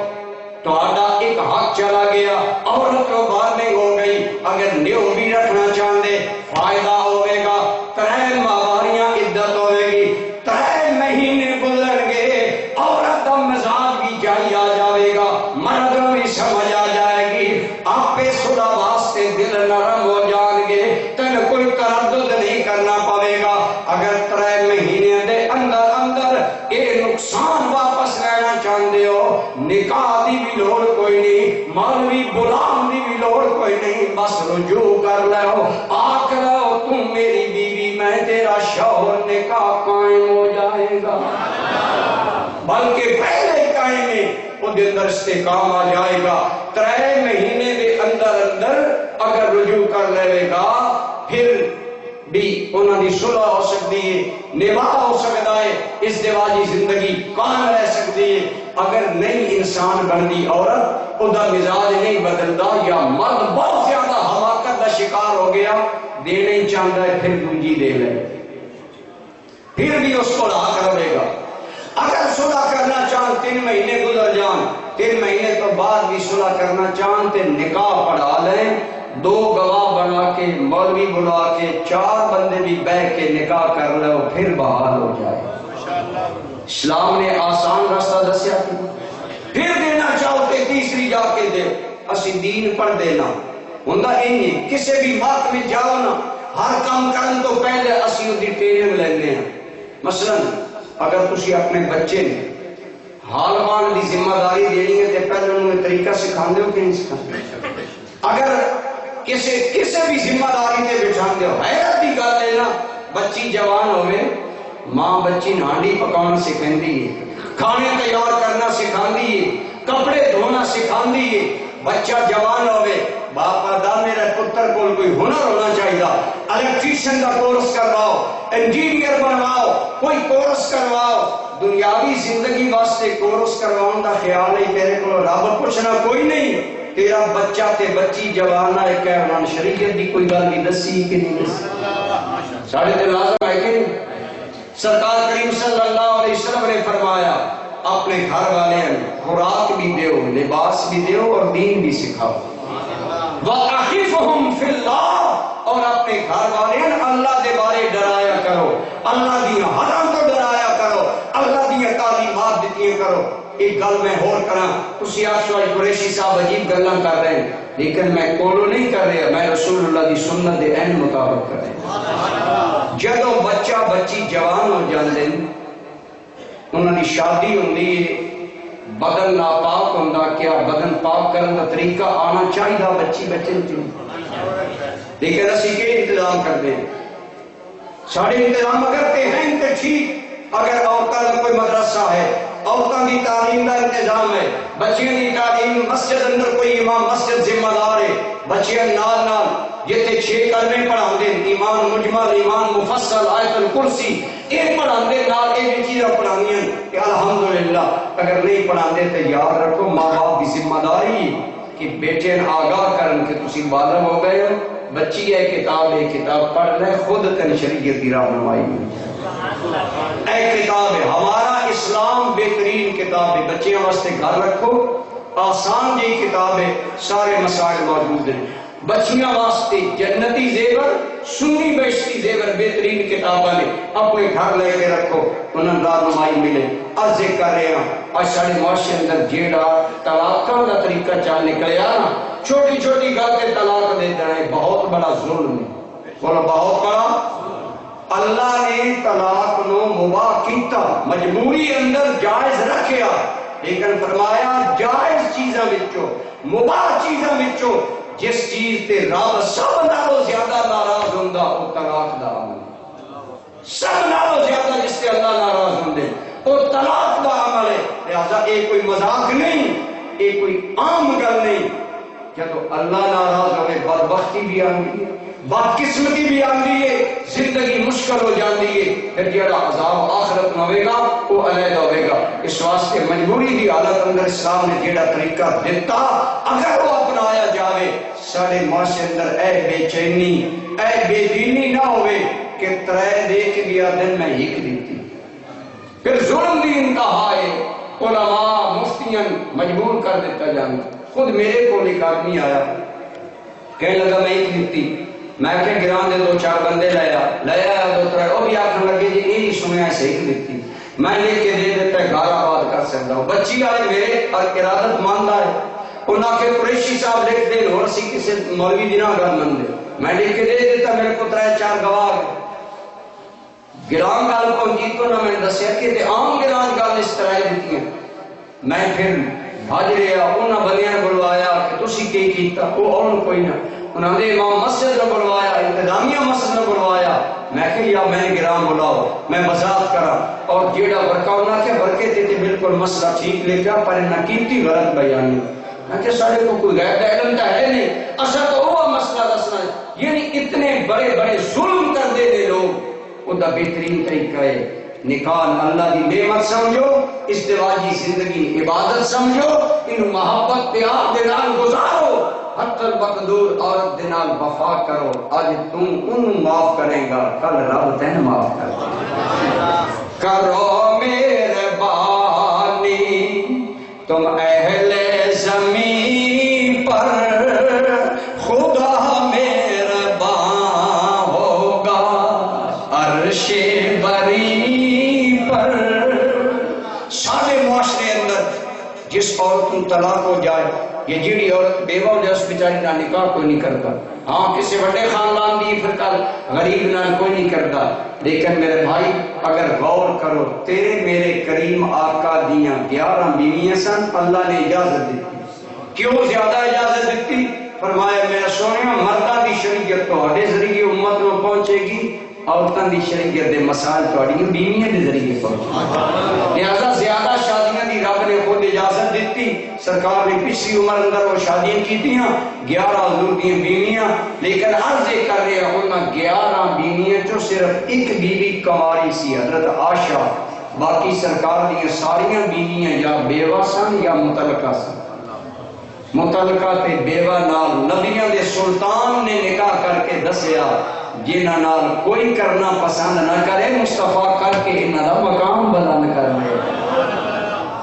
Speaker 3: تو آڈا ایک حق چلا گیا، عورت کو وارننگ ہو گئی، اگر نیو بھی رکھنا چاندے فائدہ ہوئے گا، ترین ماواریاں عدت ہوئے گی، ترین مہینے گزر گئے، عورت کا مزاج بھی جائی آ جائے گا، مرد بھی سمجھ آ جائے گی، آپ پہ صلح واسطے دل نرم ہو جائیں گے، تن کوئی تردد نہیں کرنا پڑے گا۔ اگر ترین مہینے دے اندر اندر یہ نقصان واپس لینا چاہتے ہو، نکاح دی بھی لوڑ کوئی نہیں، مولوی غلام دی بھی لوڑ کوئی نہیں، بس رجوع کر لو، آکھ لو تم میری بیوی میں تیرا شوہر، نکاح قائم ہو جائے گا، بلکہ پہلے قائم ہے وہ دے اندر استحکام آ جائے گا۔ ترے مہینے دے اندر اندر اگر رجوع کر لے گا پھر بھی انہوں نے صلح ہو سکتی ہے، نباہ ہو سکتا ہے، ازدواجی زندگی قائم رہ سکتی ہے۔ اگر نہیں انسان بندی عورت خدا مزاج نہیں بدلتا، یا مرد بہت زیادہ حماقت کا شکار ہو گیا، دینا ہی چاہتا ہے پھر دوجی دے لے، پھر بھی اس کو حق رہے گا۔ اگر صلح کرنا چاہن 3 مہینے گزر جان، 3 مہینے تو بعد بھی صلح کرنا چاہن تے نکاح پڑھا لیں، 2 گواہ بنا کے مولوی بلا کے 4 بندے بھی بیٹھ کے نکاح کر لو، پھر بحال ہو جائے۔ اسلام نے آسان راستہ دسیا تھی، پھر دینا چاہو تے تیسری جا کے دے، اسی دین پڑھ دینا، ہوندہ نہیں کسی بھی محکمے میں جاؤ نا ہر کام کرن تو پہلے اسی دی ٹریننگ لینے ہیں. مثلا اگر تسی اپنے بچے نے حال مان دی ذمہ داری دینی ہے تو پہلے انہوں نے طریقہ سکھاندے ہو کہ نہیں سکھاندے؟ اگر کسی بھی ذمہ داری تے بٹھاندے ہو حیرت دی گل ہے نا بچی جوان ہوئے ماں بچی ہانڈی پکانا سکھاندی ہے کھانے تیار کرنا سکھاندی ہے کپڑے دھونا سکھاندی ہے. بچہ جوان ہوئے باپ آدھا میرے پتر کو کوئی ہنر ہونا چاہیے الیکٹریشن کا کورس کرواؤ انجینئر بنواؤ کوئی کورس کرواؤ دنیاوی زندگی واسطے کورس کرواؤں دا خیال ہے تیرے کو رب پوچھنا کوئی نہیں تیرا بچہ تے بچی جوان ہے کہ انہوں نے شریعت دی کوئی گل نہیں دسی کہ نہیں دسی ساڑھے تے لازم ہے کہ سرکار کریم صلی اللہ علیہ وسلم نے فرمایا اپنے گھر والے خوراک بھی دیو لباس بھی دیو اور دین بھی سکھاؤ وَأَخِفُهُمْ فِي اللَّهِ اور اپنے گھر والے اللہ دے بارے ڈرایا کرو اللہ دی حرام تو ڈرایا کرو اللہ دی تعلیمات دیتی کرو. ایک گل میں اور کرا تسی آخو قریشی صاحب عجیب گلاں کر رہے ہیں لیکن میں کولو نہیں کر رہا میں رسول اللہ دی سنت دے عین مطابق کر رہا. جدوں بچہ بچی جوان ہو جاندے انہوں نے شادی ہوندی ہے بدن ناپاک ہوندا کیا بدن پاک کرن دا طریقہ آنا چاہیے بچی بچے لیکن اسی کے انتظام کرتے ہیں سارے انتظام اگر تے ہیں تے ٹھیک اگر عورتوں کا کوئی مدرسہ ہے عورتوں کی تعلیم کا انتظام ہے بچیاں کی تعلیم مسجد اندر کوئی امام مسجد ذمہ دار ہے بچیاں نال نال جتے 6 کلمے پڑھاندے ایمان مجمل ایمان مفصل آیت الکرسی ایک پڑھاندے نال ایک چیزاں پڑھانیاں کہ الحمدللہ اگر نہیں پڑھاندے تو یاد رکھو ماں باپ کی ذمہ داری کہ بیٹے آگاہ کرن کہ تسی بالغ ہو گئے ہو بچی ہے کتاب پڑھ لے خود تن شریعت کی رہنمائی اے کتاب ہے ہمارا اسلام بہترین کتاب ہے بچیاں واسطے گھر رکھو آسان جی کتاب ہے سارے مسائل موجود ہیں بچیاں واسطے جنتی زیور سنی بیشتی زیور بہترین کتاباں نے اپنے گھر لے کے رکھو انہوں نے رہنمائی ملے. عرض کر رہے ہیں آج سارے معاشرے اندر جیڑا طلاقاں دا طریقہ چل نکلیا نا چھوٹی چھوٹی گل تے طلاق دے دینا ہے بہت بڑا ظلم ہے بولو بہت بڑا. اللہ نے طلاق نو مباح کیتا مجبوری اندر جائز رکھیا لیکن فرمایا جائز چیزاں وچوں مباح چیزاں وچوں جس چیز تے رب سب نالوں زیادہ ناراض ہوندا او طلاق دا عمل سب نالوں زیادہ جس تے اللہ ناراض ہوندے او طلاق دا عمل ہے. لہذا یہ کوئی مذاق نہیں یہ کوئی عام گل نہیں جب اللہ ناراض ہوئے بدبختی بھی آندی ہے بدقسمتی بھی آندی ہے زندگی مشکل ہو جاندی ہے پھر جڑا عذاب آخرت میں ہوئے گا وہ علیحدہ ہوئے گا. اس واسطے مجبوری دی حالت اندر اسلام نے جڑا طریقہ دیتا اگر وہ اپنایا جاوے سارے معاشرے اندر اے بے چینی اے بے دینی نہ ہوئے کہ 3 دے کے گیا دن میں ایک دیتی پھر ظلم دی انتہا ہے علماء مفتیاں مجبور کر دیتا جانا. خود میرے کو ایک آدمی آیا کہنے لگا میں ایک دیتی میں کہ گران دے 2-4 بندے لیا 2-3 وہ بھی آخر لگے جی یہی سنیا صحیح دیتی میں لے کے دے دیتا ہے گھر آباد کر سکتا ہوں. بچی والے میرے ارادت مانتا ہے انہوں نے قریشی صاحب لکھ دے اور اسی کسی مولوی دی نہ گل من دے میں لکھ کے دے دیتا میرے کو 3-4 گواہ گران گل پہنچی تو نہ میں دسیا کہ عام گران گل اس طرح دیتی ہیں. میں پھر بھاج رہا انہوں بندیاں نے بلوایا کہ تسی کی کیتا وہ اور کوئی نہ انہوں نے امام مسجد نے بلوایا انتظامیہ مسجد نے بلوایا میں کہ یا میں گرام بلاؤ میں وضاحت کرا اور جیڑا ورکا انہوں نے ورکے دیتے بالکل مسئلہ ٹھیک لے گیا پر انہوں کیتی غلط بیانی میں کہ سارے کو کوئی غیر علم تو ہے نہیں اصل تو وہ مسئلہ دسنا ہے یعنی اتنے بڑے بڑے ظلم کر دے دے لوگ وہ دا بہترین طریقہ ہے نکاح اللہ دی نعمت سمجھو ازدواجی زندگی عبادت سمجھو ان محبت پیار دے نال گزارو حتی المقدور عورت دے نال وفا کرو آج تم ان معاف کرے گا کل رب تین معاف کر دے کرو مہربانی تم اہل زمین پر خدا مہربان ہوگا عرش بری پر. سارے معاشرے اندر جس عورت طلاق ہو جائے یہ جیڑی عورت بیوہ ہو جائے اس بیچاری نہ نکاح کوئی نہیں کرتا، ہاں کسی بڑے خاندان دی پھر کل غریب نہ کوئی نہیں کرتا، لیکن میرے بھائی اگر غور کرو تیرے میرے کریم آقا دیاں 11 بیویاں سن، اللہ نے اجازت دیتی، کیوں زیادہ اجازت دیتی؟ فرمایا میرا سونے مردہ دی شریعت تہاڈے ذریعے امت میں پہنچے گی، عورتاں دی شریعت دے مسائل تہاڈیاں بیویاں دے ذریعے پہنچے، لہذا زیادہ شادیاں دی رب نے خود اجازت دیتی، سرکار نے پچھلی عمر اندر وہ شادیاں کیتیاں 11 حضور دی بیویاں، لیکن عرض کر رہے ہیں 11 بیویاں چوں صرف ایک بیوی کنواری سی حضرت عائشہ، باقی سرکار دی ساریاں بیویاں یا بیوہ سن یا مطلقہ سن، متعلقہ تے بیوہ نال نبیوں دے سلطان نے نکاح کر کے دسیا جنہاں نال کوئی کرنا پسند نہ کرے مصطفیٰ کر کے انہاں دا مقام بلند کر لے۔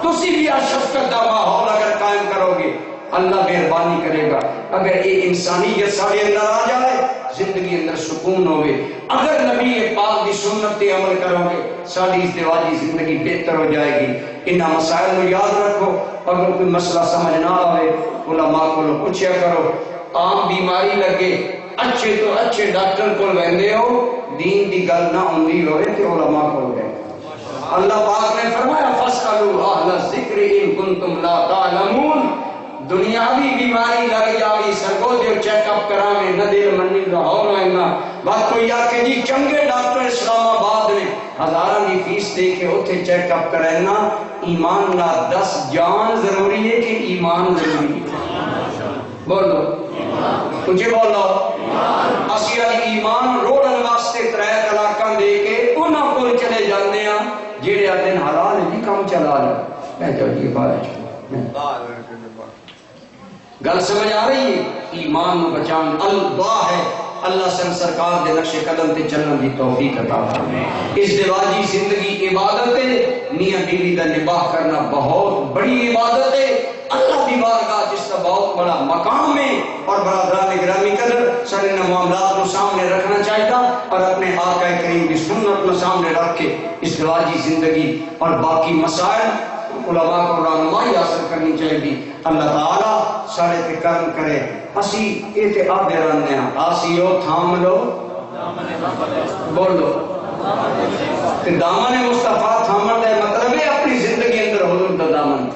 Speaker 3: تسی بھی شفقت دا ماحول اگر قائم کرو گے اللہ مہربانی کرے گا، اگر یہ انسانیت سارے اندر آ جائے زندگی اندر سکون ہوئے، اگر نبی پاک دی سنت تے عمل کرو گے ساری ازدواجی زندگی بہتر ہو جائے گی۔ انہاں مسائل کو یاد رکھو، اگر کوئی مسئلہ سمجھ نہ آئے علماء کو پوچھیا کرو، عام بیماری لگے اچھے تو اچھے ڈاکٹر کو ویندے ہو، دین دی گل نہ ہوندی ہوئے کہ علماء کو گئے۔ اللہ پاک نے فرمایا فَاسْأَلُوا أَهْلَ الذِّكْرِ إِن كُنتُمْ لَا تَعْلَمُونَ، دنیاوی بیماری لگ جاوی سرگو دیو چیک اپ کراویں نہ دل منی لاہور آئینا، بات کوئی آکے جی چنگے ڈاکٹر اسلام آباد میں ہزاروں کی فیس دے کے اتنے چیک اپ کرائنا، ایمان نہ 10 جان ضروری ہے کہ ایمان ضروری ہے؟ بولو مجھے بولو، اسی ایمان روڑن واسطے 3 طلاقاں دے کے انہاں کو چلے جانے ہیں جیڑے دن حلال ہے جی کم چلا لے میں جاؤ جی باہر گل سمجھ آ رہی ہے؟ ایمان نو بچان اللہ ہے، اللہ سن سرکار دے نقش قدم تے چلن دی توفیق عطا فرمائے۔ ازدواجی زندگی عبادت ہے، میاں بیوی کا نباہ کرنا بہت بڑی عبادت ہے، اللہ دی بارگاہ جس کا بہت بڑا مقام ہے، اور برادران گرامی قدر سارے معاملات کو سامنے رکھنا چاہیے اور اپنے آقا کریم کی سنت کو سامنے رکھ کے ازدواجی زندگی اور باقی مسائل علماء کو رہنمائی حاصل کرنی چاہیے گی۔ اللہ تعالیٰ سارے تے کرم کرے۔ اسی ایتے آدھے رہنے ہیں آسیو تھام لو بولو کہ دامن مصطفیٰ تھامن دے مطلب ہے اپنی زندگی اندر حضور دا دامن،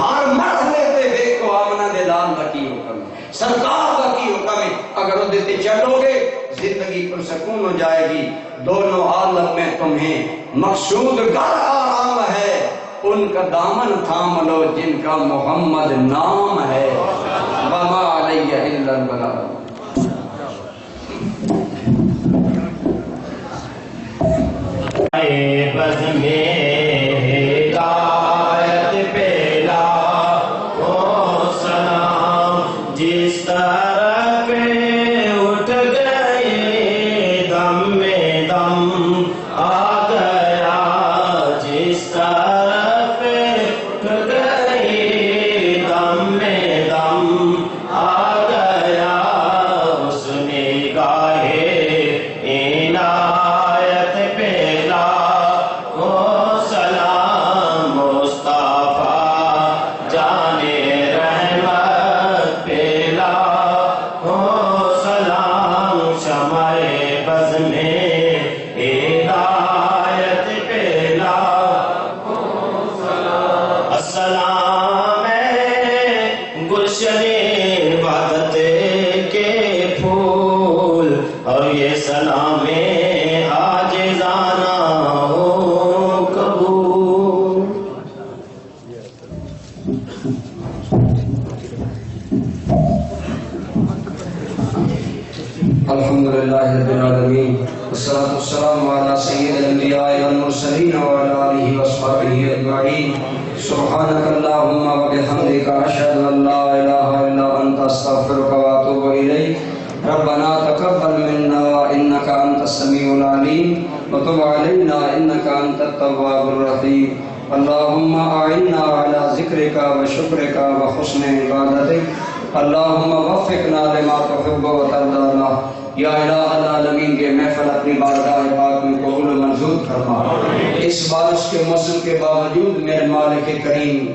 Speaker 3: ہر مرحلے تے دیکھو آمنہ دے لال دا کی حکم ہے، سرکار دا کی حکم ہے، اگر وہ دیتے چلو گے زندگی پر سکون ہو جائے گی۔ دونوں عالم میں تمہیں مقصود گر آرام ہے، ان کا دامن تھام لو جن کا محمد نام ہے، وما علیہ الا البلاغ۔
Speaker 1: بز میں ہدایت پھیلا او سلام، جس طرف اٹھ گئے دم میں دم آ گیا، جس طرف اٹھ گئے دم میں دم آ گیا، اس نگاہ عنایت پھیلا او سلام، مصطفیٰ جانے رحمت پھیلا او سلام، شمع بز میں ہدایت پھیلا او سلام، السلام ہے گلشن عبادت کے پھول، اور یہ سلام عاجزانہ ہو قبول۔
Speaker 3: الحمدللہ رب العالمین، والصلاة والسلام علی سید الانبیاء والمرسلین وعلی آلہ وصحبہ اجمعین، سبحانک اللہم وبحمدک اشہد ان لا الہ الا انت استغفرک واتوب الیک، ربنا تقبل منا انک انت السمیع العلیم وتب علینا انک انت التواب الرحیم، اللہم اعنا علی ذکرک وشکرک وحسن عبادتک، اللہم وفقنا لما تحب وترضانا، یا الہ العالمین کے محفل اپنی بارگاہ پاک میں قبول و منظور فرما۔ اس بارش کے موسم کے باوجود میرے مالک کریم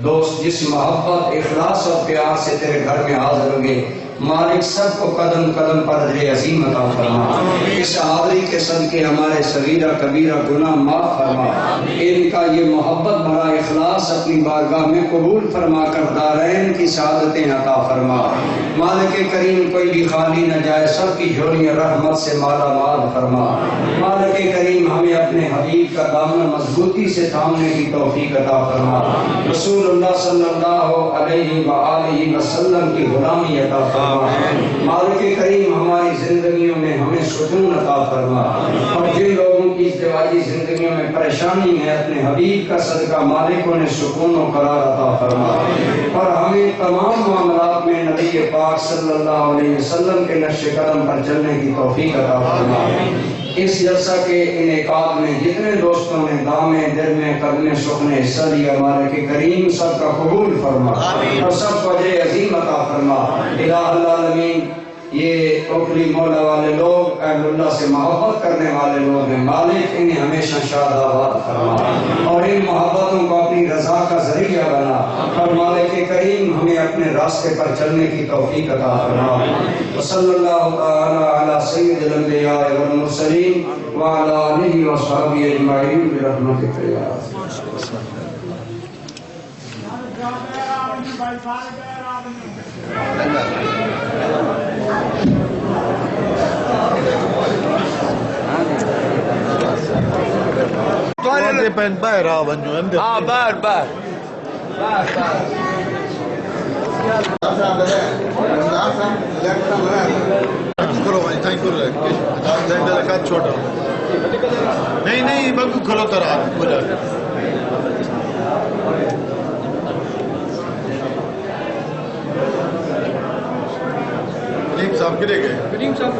Speaker 3: دوست جس محبت اخلاص اور پیار سے تیرے گھر میں حاضر ہوگے مالک سب کو قدم قدم پر اجر عظیم عطا فرما. اس حاضری کے صدقے ہمارے صغیرہ کبیرہ گناہ معاف فرما. ان کا یہ محبت بھرا اخلاص اپنی بارگاہ میں قبول فرما کر دارین کی سعادتیں عطا فرما. مالک کریم کوئی بھی خالی نہ جائے, سب کی جھولیاں رحمت سے مالا مال فرما. مالک کریم ہمیں اپنے حبیب کا دامن مضبوطی سے تھامنے کی توفیق عطا فرما. رسول اللہ صلی اللہ علیہ وآلہ وسلم کی غلامی عطا فرما. مالک کریم ہماری زندگیوں میں ہمیں سکون عطا فرما, اور جن لوگوں کی ازدواجی زندگیوں میں پریشانی ہے اپنے حبیب کا صدقہ مالکوں نے سکون و قرار عطا فرما, اور ہمیں تمام معاملات میں نبی پاک صلی اللہ علیہ وسلم کے نقش قدم پر چلنے کی توفیق عطا فرما. اس جلسہ کے انعقاد میں جتنے دوستوں نے دامے دل میں قدم سخن نے حصہ لیا مالک کریم سب کا قبول فرما اور سب کو اجر عظیم عطا فرما. الہ العالمین یہ اوکلی مولا والے لوگ اہل اللہ سے محبت کرنے والے لوگ ہیں, مالک انہیں ہمیشہ شاد آباد فرما اور ان محبتوں کو اپنی رضا کا ذریعہ بنا, اور مالک کریم ہمیں اپنے راستے پر چلنے کی توفیق عطا فرما. وصلی اللہ تعالی علی سید الانبیاء والمرسلین وعلی آلہ وصحبہ اجمعین برحمتک یا
Speaker 4: Guarda pen bayrağı banyo hem de.
Speaker 3: بار بار
Speaker 4: کھولو بھائی تھینک یو میرا کام چھوٹا نہیں بگو کھولو تو رات کھولا کریم صاحب کے لے گئے کریم صاحب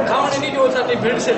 Speaker 5: کھانے نہیں جو ساتھ بھیڑ سے